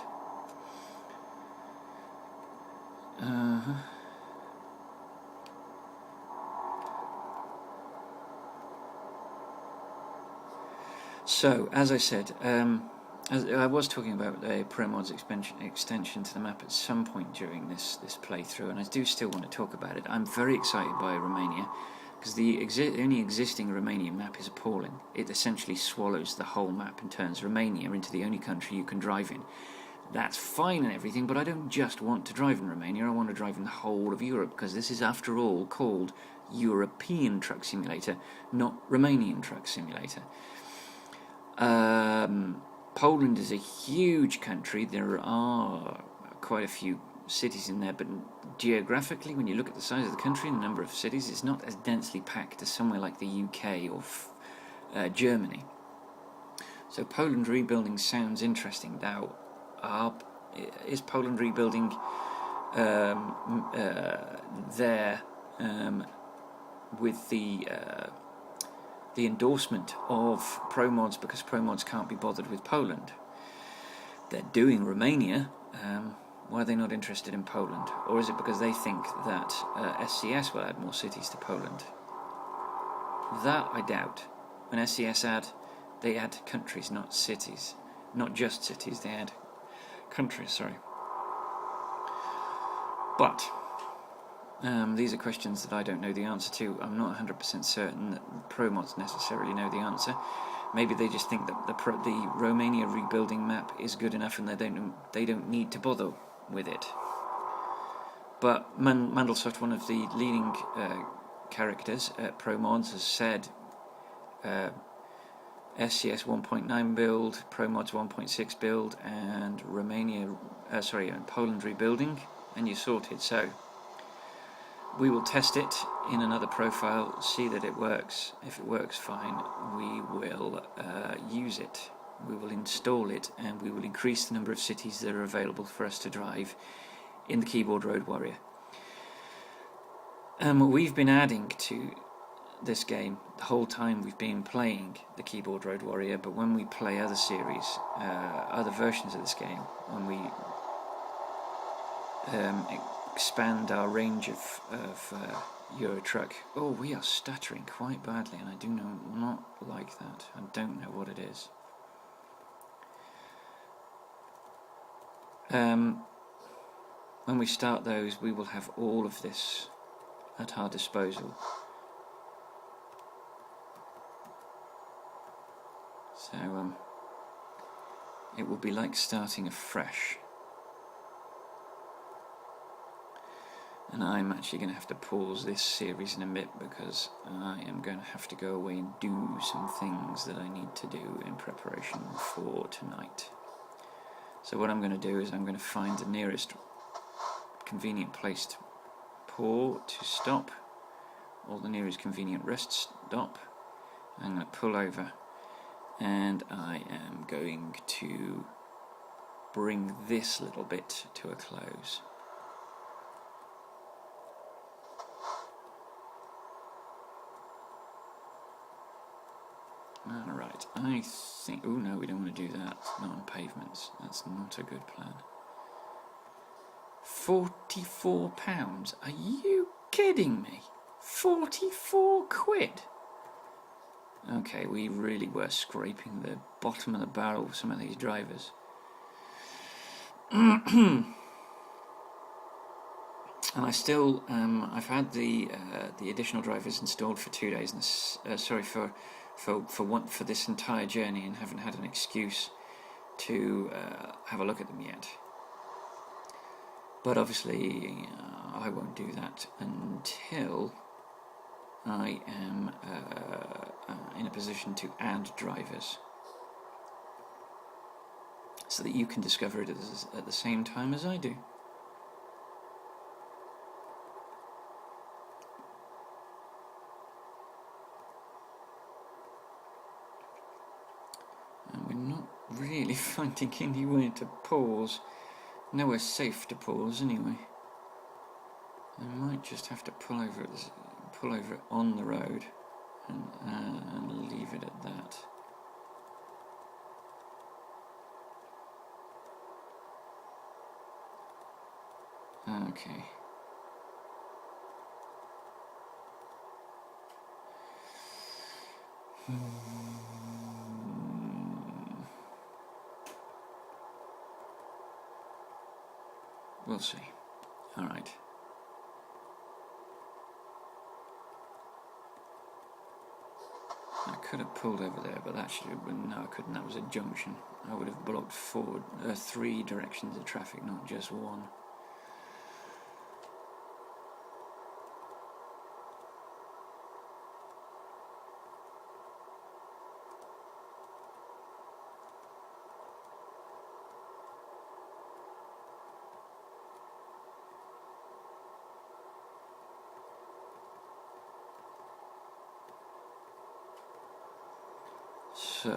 So, as I said, as I was talking about a ProMods extension to the map at some point during this playthrough, and I do still want to talk about it. I'm very excited by Romania, because the only existing Romanian map is appalling. It essentially swallows the whole map and turns Romania into the only country you can drive in. That's fine and everything, but I don't just want to drive in Romania, I want to drive in the whole of Europe, because this is, after all, called European Truck Simulator, not Romanian Truck Simulator. Poland is a huge country. There are quite a few cities in there, but geographically, when you look at the size of the country and the number of cities, it's not as densely packed as somewhere like the UK or Germany. So Poland rebuilding sounds interesting. Now, is Poland rebuilding there with the endorsement of ProMods, because ProMods can't be bothered with Poland? They're doing Romania. Why are they not interested in Poland? Or is it because they think that SCS will add more cities to Poland? That I doubt. When SCS they add countries, not cities. Not just cities, they add countries, sorry. But these are questions that I don't know the answer to. I'm not 100% certain that ProMods necessarily know the answer. Maybe they just think that the Romania rebuilding map is good enough and they don't need to bother with it. But Mandelsoft, one of the leading characters at ProMods, has said SCS 1.9 build, ProMods 1.6 build, and Poland rebuilding, and you're sorted. So we will test it in another profile, see that it works. If it works fine, we will use it. We will install it, and we will increase the number of cities that are available for us to drive in the Keyboard Road Warrior. We've been adding to this game the whole time we've been playing the Keyboard Road Warrior, but when we play other series, other versions of this game, when we expand our range of Euro Truck. Oh, we are stuttering quite badly, and I do not like that. I don't know what it is. When we start those, we will have all of this at our disposal. So it will be like starting afresh. And I'm actually going to have to pause this series in a bit, because I am going to have to go away and do some things that I need to do in preparation for tonight. So what I'm going to do is I'm going to find the nearest convenient place to to stop, or the nearest convenient rest stop. I'm going to pull over, and I am going to bring this little bit to a close. Alright, I think... Oh no, we don't want to do that. Not on pavements. That's not a good plan. £44? Are you kidding me? 44 quid? Okay, we really were scraping the bottom of the barrel with some of these drivers. And I still, I've had the additional drivers installed for 2 days, and for this entire journey, and haven't had an excuse to have a look at them yet. But obviously, I won't do that until I am in a position to add drivers, so that you can discover it at the same time as I do. And we're not really finding anywhere to pause. Nowhere safe to pause anyway. I might just have to pull over it on the road and leave it at that. Okay. We'll see. All right. I could have pulled over there, but that should have been... No, I couldn't. That was a junction. I would have blocked 3 directions of traffic, not just one. So,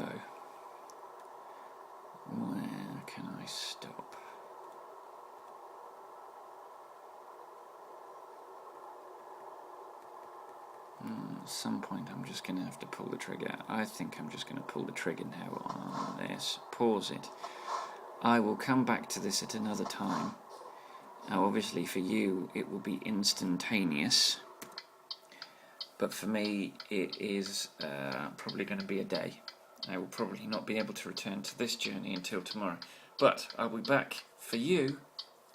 where can I stop? At some point I'm just going to have to pull the trigger. I think I'm just going to pull the trigger now on this. Pause it. I will come back to this at another time. Now obviously for you it will be instantaneous, but for me it is probably going to be a day. I will probably not be able to return to this journey until tomorrow, but I'll be back for you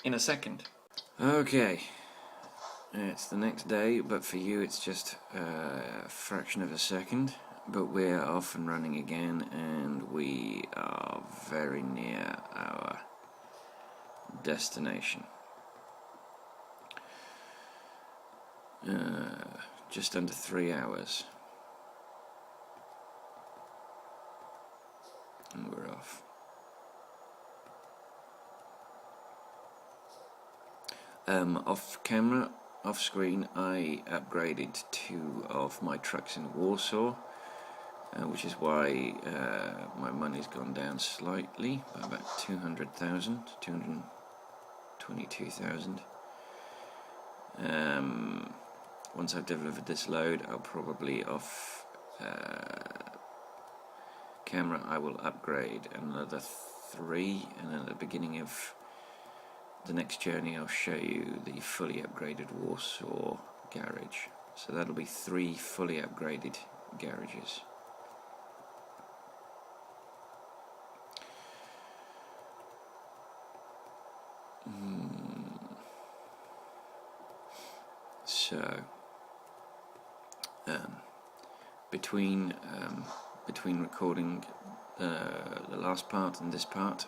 in a second. Okay, it's the next day, but for you it's just a fraction of a second, but we're off and running again, and we are very near our destination. Just under 3 hours. And we're off. Off camera, off screen, I upgraded 2 of my trucks in Warsaw, which is why my money's gone down slightly by about 200,000, 222,000. Once I've delivered this load, I'll probably off camera I will upgrade another 3, and then at the beginning of the next journey I'll show you the fully upgraded Warsaw garage. So that'll be 3 fully upgraded garages. So between recording the last part and this part,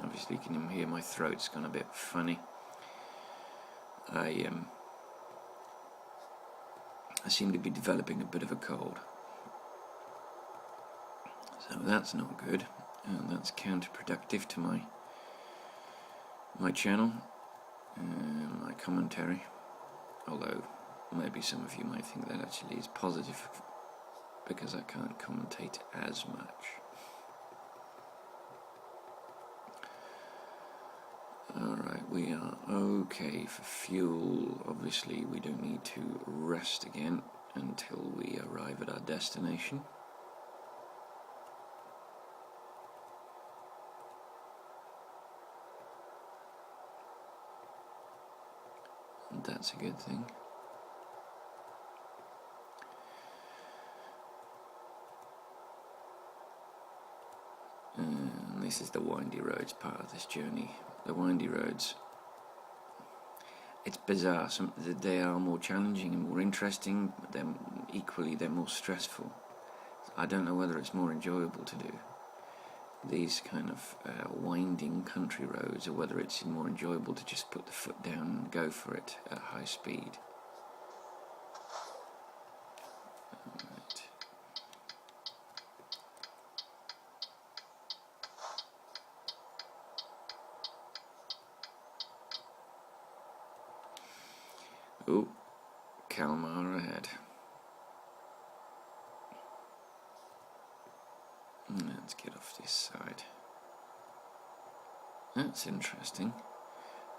obviously you can hear my throat's gone a bit funny. I seem to be developing a bit of a cold, so that's not good, and that's counterproductive to my channel and my commentary, although maybe some of you might think that actually is positive because I can't commentate as much. Alright, we are okay for fuel. Obviously we don't need to rest again until we arrive at our destination. That's a good thing. And this is the windy roads part of this journey. The windy roads, it's bizarre. They are more challenging and more interesting, but they're more stressful. I don't know whether it's more enjoyable to do these kind of winding country roads, or whether it's more enjoyable to just put the foot down and go for it at high speed. Right. Oh, Kalmar ahead. Let's get off this side. That's interesting.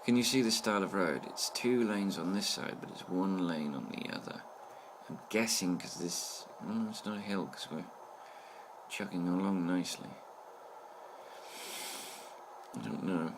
Can you see the style of road? It's 2 lanes on this side, but it's 1 lane on the other. I'm guessing because this... it's not a hill, because we're chugging along nicely. I don't know.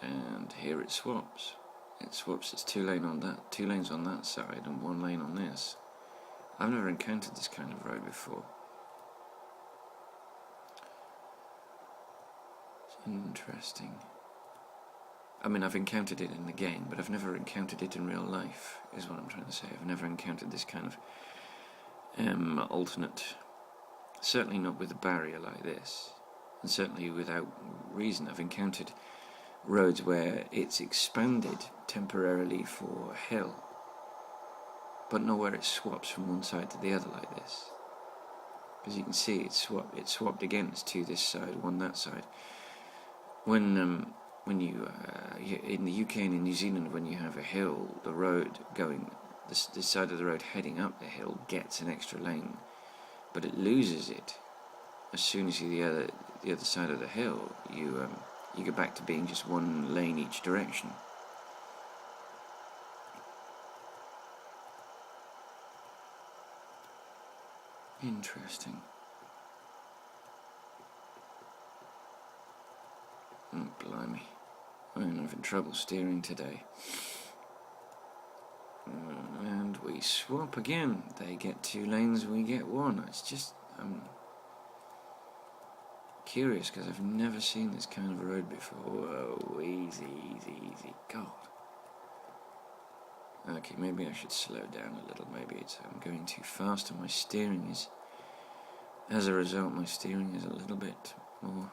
And here it swaps. It's 2 lanes on that side and 1 lane on this. I've never encountered this kind of road before. It's interesting. I mean, I've encountered it in the game, but I've never encountered it in real life, is what I'm trying to say. I've never encountered this kind of alternate, certainly not with a barrier like this, and certainly without reason. I've encountered roads where it's expanded temporarily for a hill, but not where it swaps from one side to the other like this. As you can see, it swapped again. It's 2 this side, 1 that side. When you in the UK and in New Zealand, when you have a hill, the road going, the side of the road heading up the hill gets an extra lane, but it loses it as soon as you the other side of the hill. You go back to being just 1 lane each direction. Interesting. Oh, blimey. I'm having trouble steering today. And we swap again. They get 2 lanes, we get 1. It's just... I'm curious, because I've never seen this kind of road before. Whoa, easy, easy, easy. God. Okay, maybe I should slow down a little. Maybe I'm going too fast, and my steering is... As a result, my steering is a little bit more...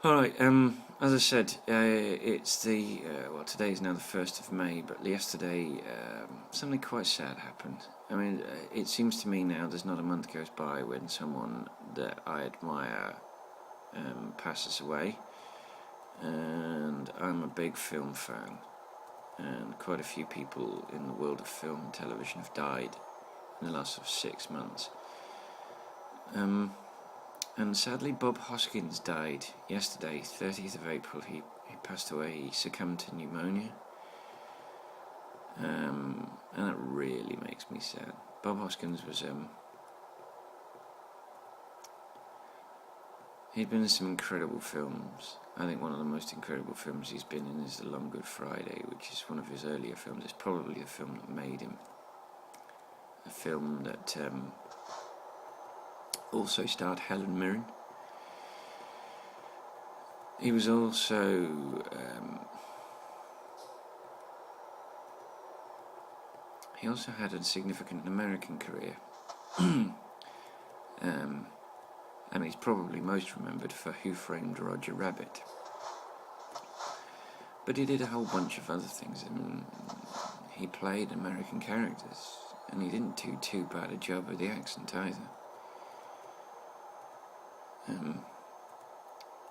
Alright, as I said, it's the... well, today is now the 1st of May, but yesterday something quite sad happened. I mean, it seems to me now there's not a month goes by when someone that I admire passes away. And I'm a big film fan, and quite a few people in the world of film and television have died in the last 6 months. And sadly, Bob Hoskins died yesterday, 30th of April. He passed away. He succumbed to pneumonia. And that really makes me sad. Bob Hoskins was... he'd been in some incredible films. I think one of the most incredible films he's been in is The Long Good Friday, which is one of his earlier films. It's probably the film that made him. A film that... also starred Helen Mirren. He was also he also had a significant American career. And he's probably most remembered for Who Framed Roger Rabbit. But he did a whole bunch of other things. I mean, he played American characters, and he didn't do too bad a job with the accent either.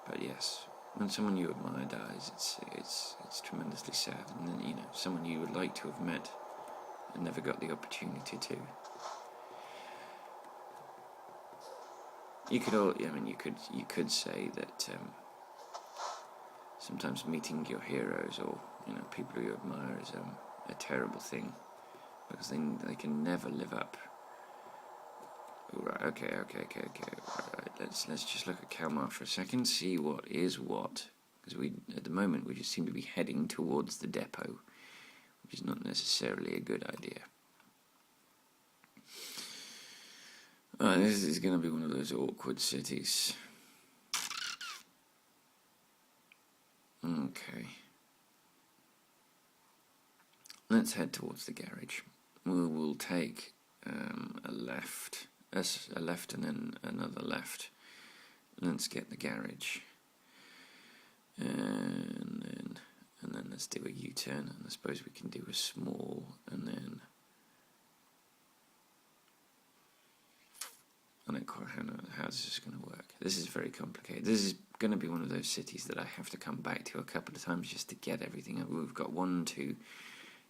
But yes, when someone you admire dies, it's tremendously sad, and then, someone you would like to have met and never got the opportunity to. You could all, I mean, you could say that sometimes meeting your heroes or people who you admire is a terrible thing because they can never live up. Right, okay. Right, let's just look at Kalmar for a second, see what is what, because at the moment we just seem to be heading towards the depot, which is not necessarily a good idea. This is going to be one of those awkward cities. Okay. Let's head towards the garage. We'll take a left and then another left. Let's get the garage. And then let's do a U-turn. And I suppose we can do a small and then... I don't quite know how this is going to work. This is very complicated. This is going to be one of those cities that I have to come back to a couple of times just to get everything. We've got 1, 2,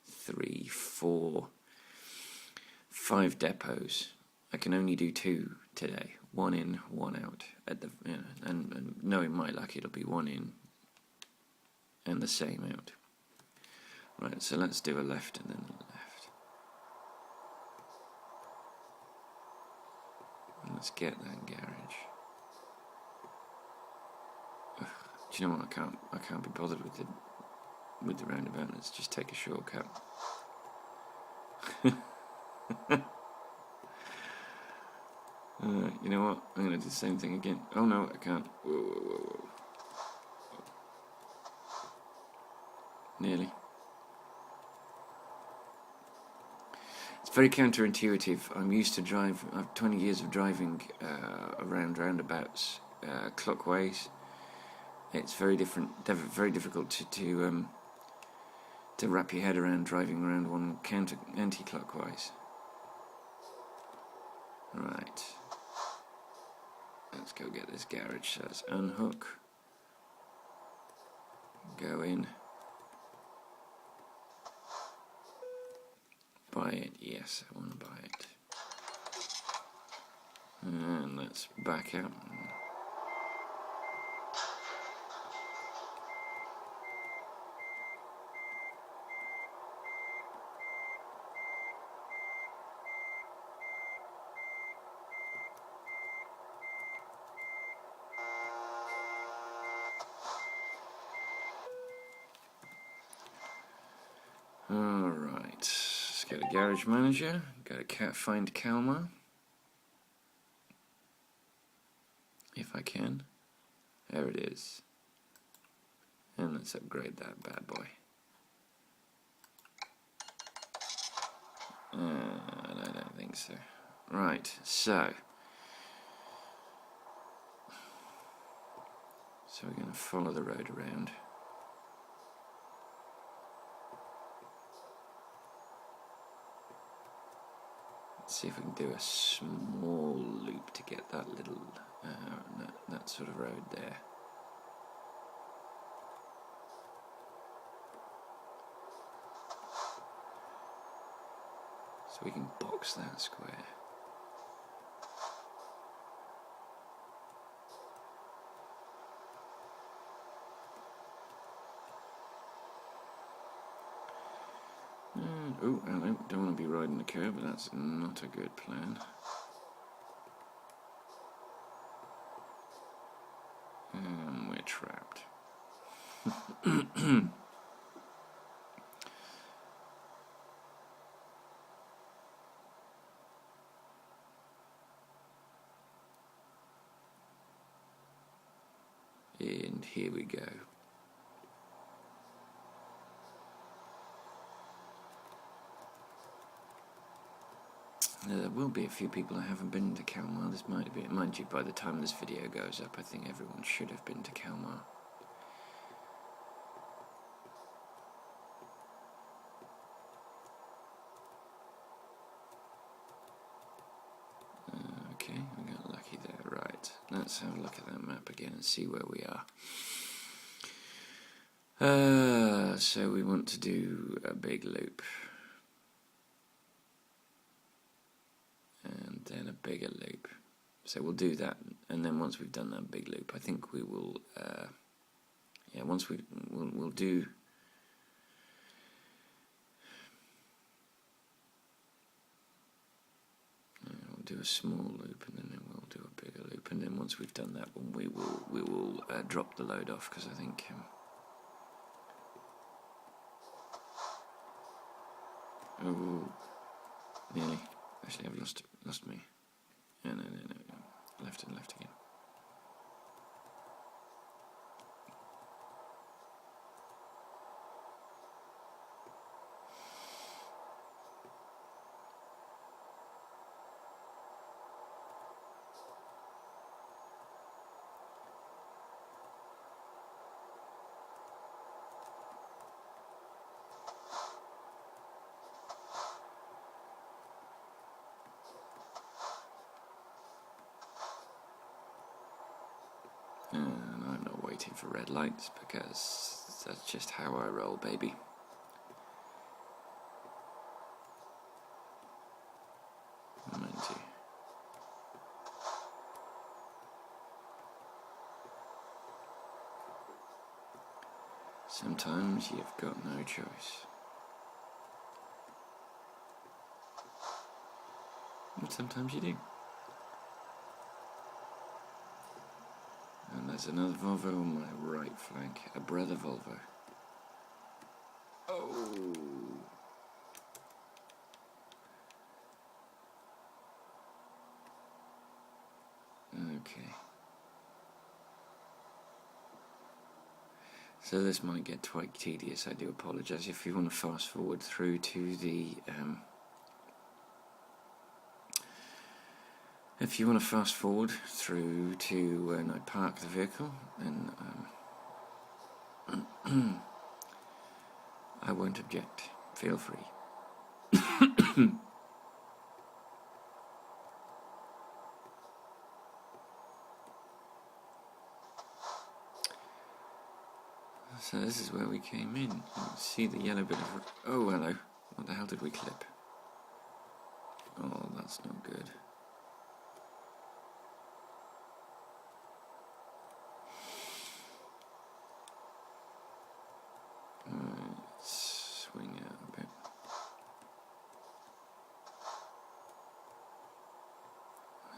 3, 4, 5 depots. I can only do 2 today. 1 in, 1 out. And knowing my luck, it'll be 1 in and the same out. Right, so let's do a left and then a left. Let's get that garage. Ugh, do you know what? I can't be bothered with the roundabout. Let's just take a shortcut. You know what? I'm going to do the same thing again. Oh no, I can't. Whoa. Nearly. It's very counterintuitive. I'm used to drive. I've 20 years of driving around roundabouts clockwise. It's very very difficult to wrap your head around driving around one anti-clockwise. Right. Let's go get this garage. So let's unhook. Go in. Buy it. Yes, I want to buy it. And let's back out. Alright, let's go to Garage Manager, go to find Kalmar, if I can. There it is. And let's upgrade that bad boy. I don't think so. Right, so we're going to follow the road around. See if we can do a small loop to get that little that sort of road there. So we can box that square. Oh, I don't want to be riding the curb, but that's not a good plan. And we're trapped. And here we go. There will be a few people who haven't been to Kalmar. This might be, mind you, by the time this video goes up, I think everyone should have been to Kalmar. Okay, we got lucky there. Right, let's have a look at that map again and see where we are. So we want to do a big loop. And then a bigger loop. So we'll do that, and then once we've done that big loop, I think we will. Yeah, once we'll do. We'll do a small loop, and then we'll do a bigger loop, and then once we've done that one, we will drop the load off, because I think. Oh, nearly. Actually, I've lost me. No. Left and left again. And I'm not waiting for red lights, because that's just how I roll, baby. Sometimes you've got no choice. And sometimes you do. And there's another Volvo on my right flank, a brother Volvo. Oh! Okay. So this might get quite tedious, I do apologise. If you want to fast forward through to the... if you want to fast forward through to when I park the vehicle, then I won't object. Feel free. So this is where we came in. You can see the yellow bit of... Oh, hello. What the hell did we clip? Oh, that's not good. Let's swing out a bit.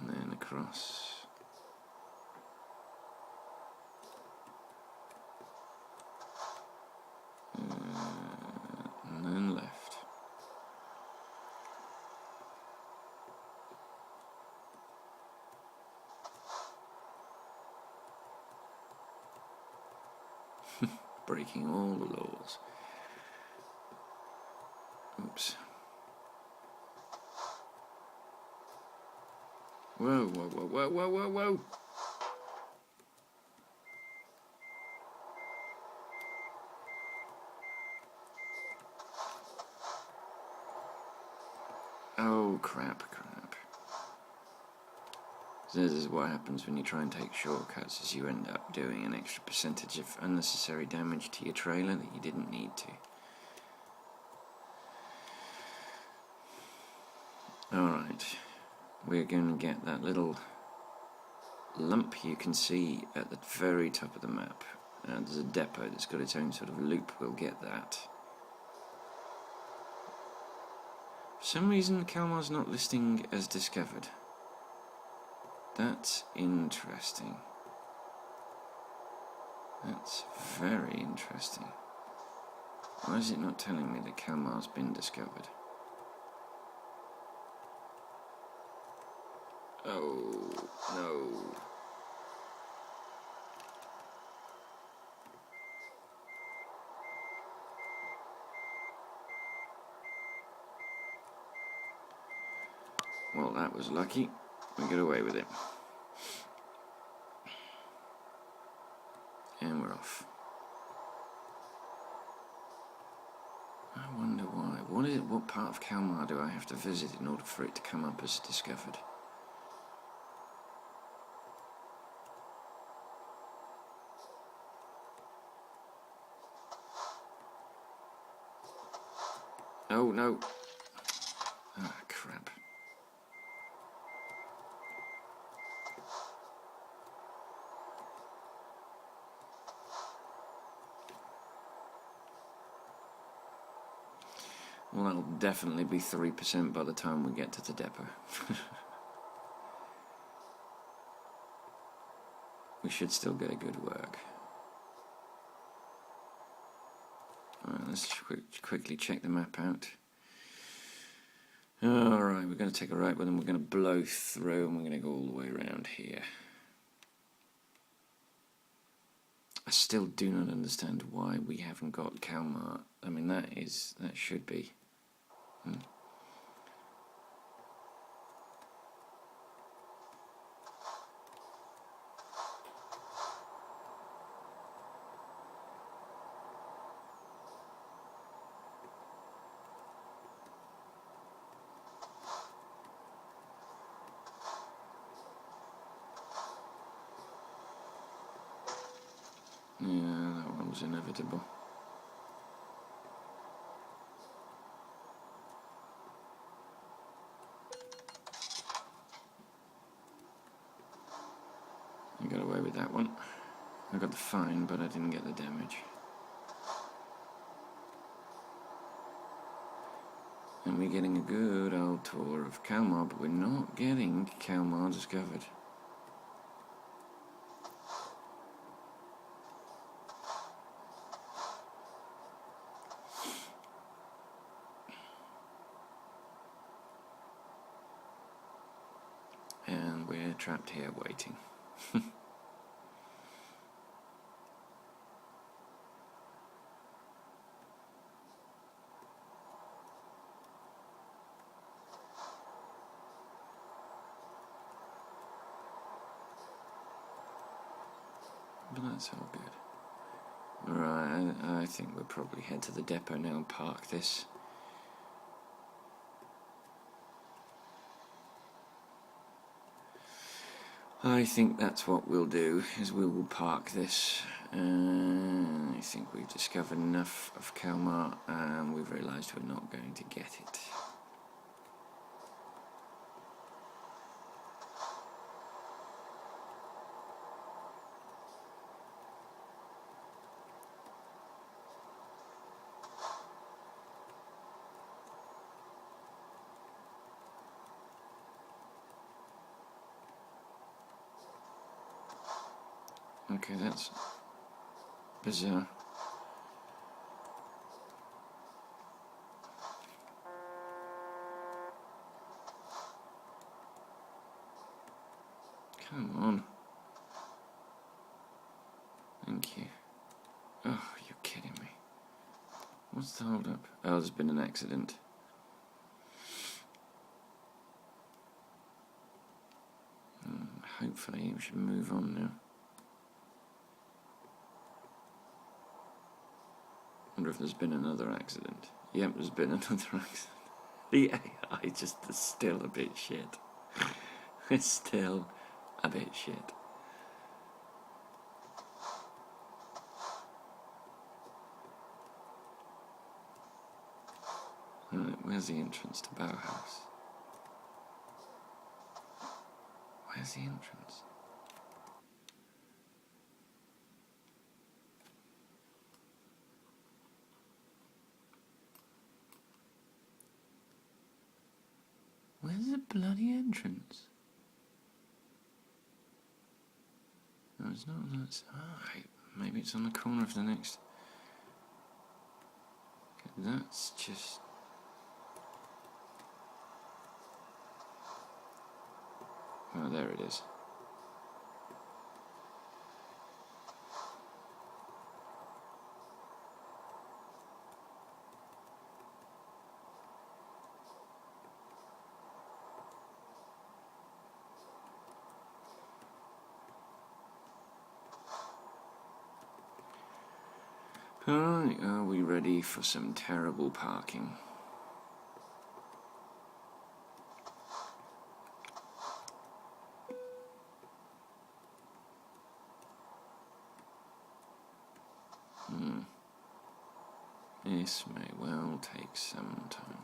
And then across. And then left. Breaking all the laws. Oops. Whoa, whoa, whoa, whoa, whoa, whoa, whoa! Oh, crap. This is what happens when you try and take shortcuts, is you end up doing an extra percentage of unnecessary damage to your trailer that you didn't need to. Alright, we're going to get that little lump you can see at the very top of the map. There's a depot that's got its own sort of loop, we'll get that. For some reason, Kalmar's not listing as discovered. That's interesting. That's very interesting. Why is it not telling me that Kalmar's been discovered? Oh, no. Well, that was lucky. We got away with it. And we're off. I wonder why. What part of Kalmar do I have to visit in order for it to come up as discovered? Oh, no. Ah, crap. Well, that'll definitely be 3% by the time we get to the depot. We should still get a good work. Alright, let's quickly check the map out. Alright, we're going to take a right, but then we're going to blow through and we're going to go all the way around here. I still do not understand why we haven't got Kalmar. I mean, that should be. Yeah, that one was inevitable. I got away with that one. I got the fine, but I didn't get the damage. And we're getting a good old tour of Kalmar, but we're not getting Kalmar discovered. And we're trapped here waiting. But that's all good. Right, I think we'll probably head to the depot now and park this. I think that's what we'll do, is we will park this. I think we've discovered enough of Kalmar and we've realised we're not going to get it. Okay, that's bizarre. Come on. Thank you. Oh, you're kidding me. What's the hold up? Oh, there's been an accident. Hopefully we should move on now. Wonder if there's been another accident. Yep, there's been another accident. The AI just is still a bit shit. It's still a bit shit. Right, where's the entrance to Bauhaus? Where's the entrance? Where's the bloody entrance? No, it's not on that side. Oh, maybe it's on the corner of the next. That's just. Oh, there it is. Alright, are we ready for some terrible parking? This may well take some time.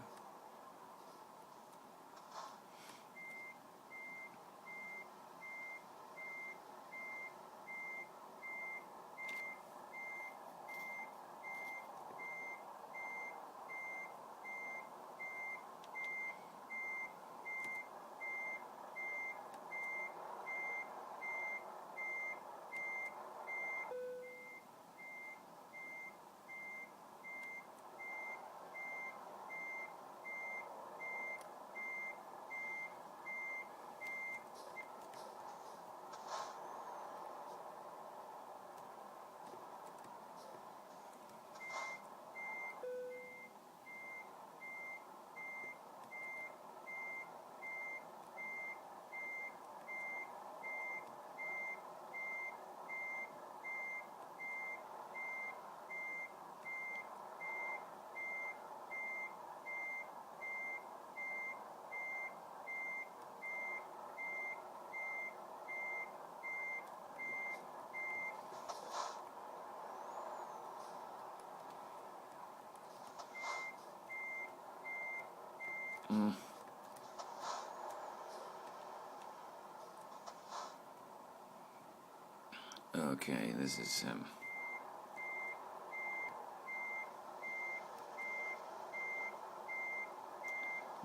Okay, this is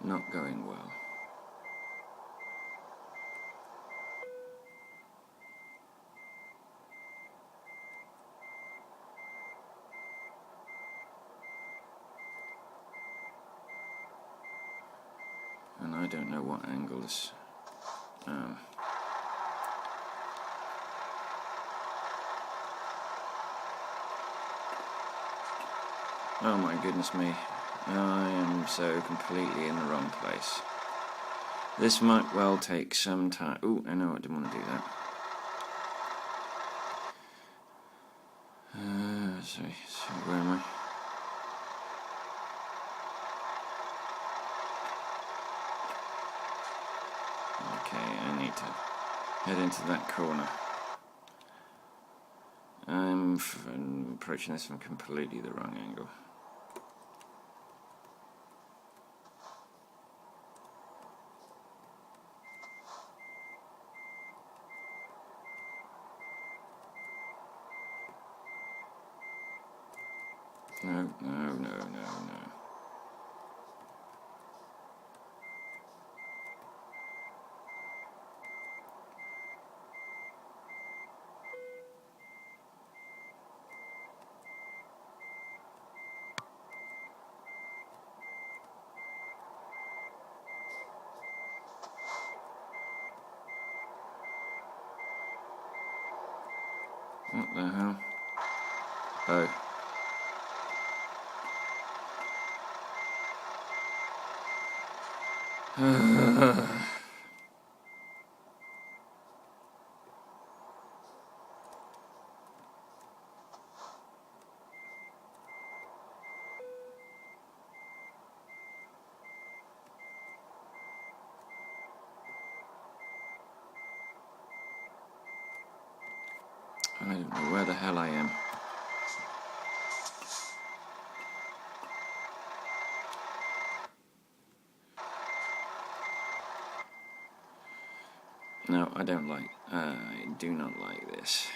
not going well. And I don't know what angle this... Oh my goodness me. I am so completely in the wrong place. This might well take some time. Ooh, I know I didn't want to do that. Sorry, where am I? Okay, I need to head into that corner. I'm approaching this from completely the wrong angle. No. What the hell? Oh. I don't know where the hell I am. No, I don't like, I do not like this.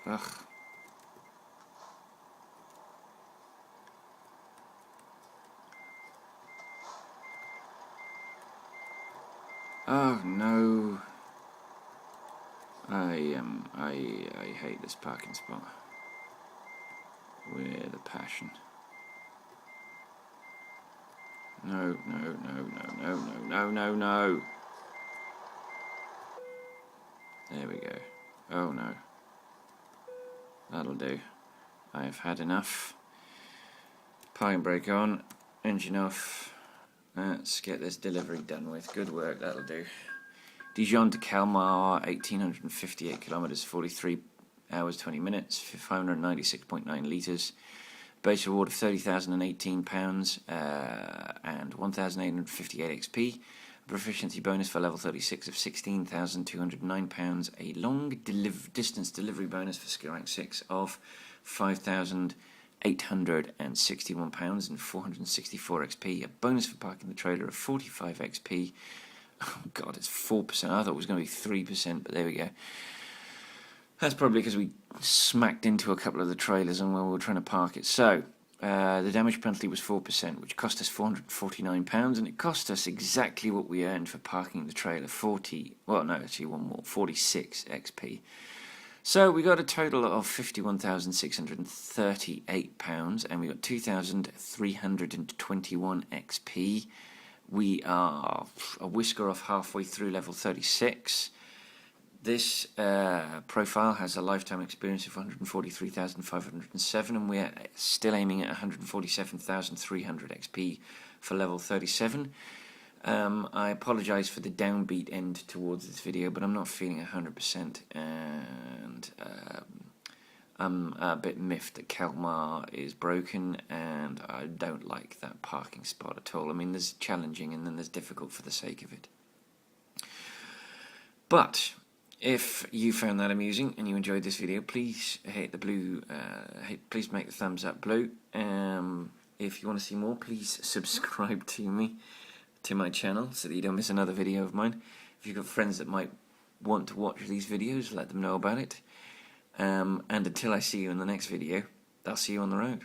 Ugh. Oh no. I hate this parking spot. With a passion. No. There we go. Oh no. That'll do. I have had enough. Parking brake on, engine off. Let's get this delivery done with. Good work, that'll do. Dijon to Kalmar, 1,858 kilometers, 43 hours, 20 minutes, 596.9 litres. Base reward of £30,018 and 1,858 XP. Proficiency bonus for level 36 of £16,209. A long distance delivery bonus for skill rank 6 of £5,861 and 464 XP. A bonus for parking the trailer of 45 XP. Oh god, it's 4%. I thought it was going to be 3%, but there we go. That's probably because we smacked into a couple of the trailers and we were trying to park it. So, the damage penalty was 4%, which cost us £449, and it cost us exactly what we earned for parking the trailer, 46 XP. So we got a total of £51,638, and we got 2,321 XP. We are a whisker off halfway through level 36. This profile has a lifetime experience of 143,507, and we're still aiming at 147,300 XP for level 37. I apologise for the downbeat end towards this video, but I'm not feeling 100%, and I'm a bit miffed that Kalmar is broken, and I don't like that parking spot at all. I mean, there's challenging and then there's difficult for the sake of it. But if you found that amusing and you enjoyed this video, please hit the blue. Please make the thumbs up blue. If you want to see more, please subscribe to my channel so that you don't miss another video of mine. If you've got friends that might want to watch these videos, let them know about it. And until I see you in the next video, I'll see you on the road.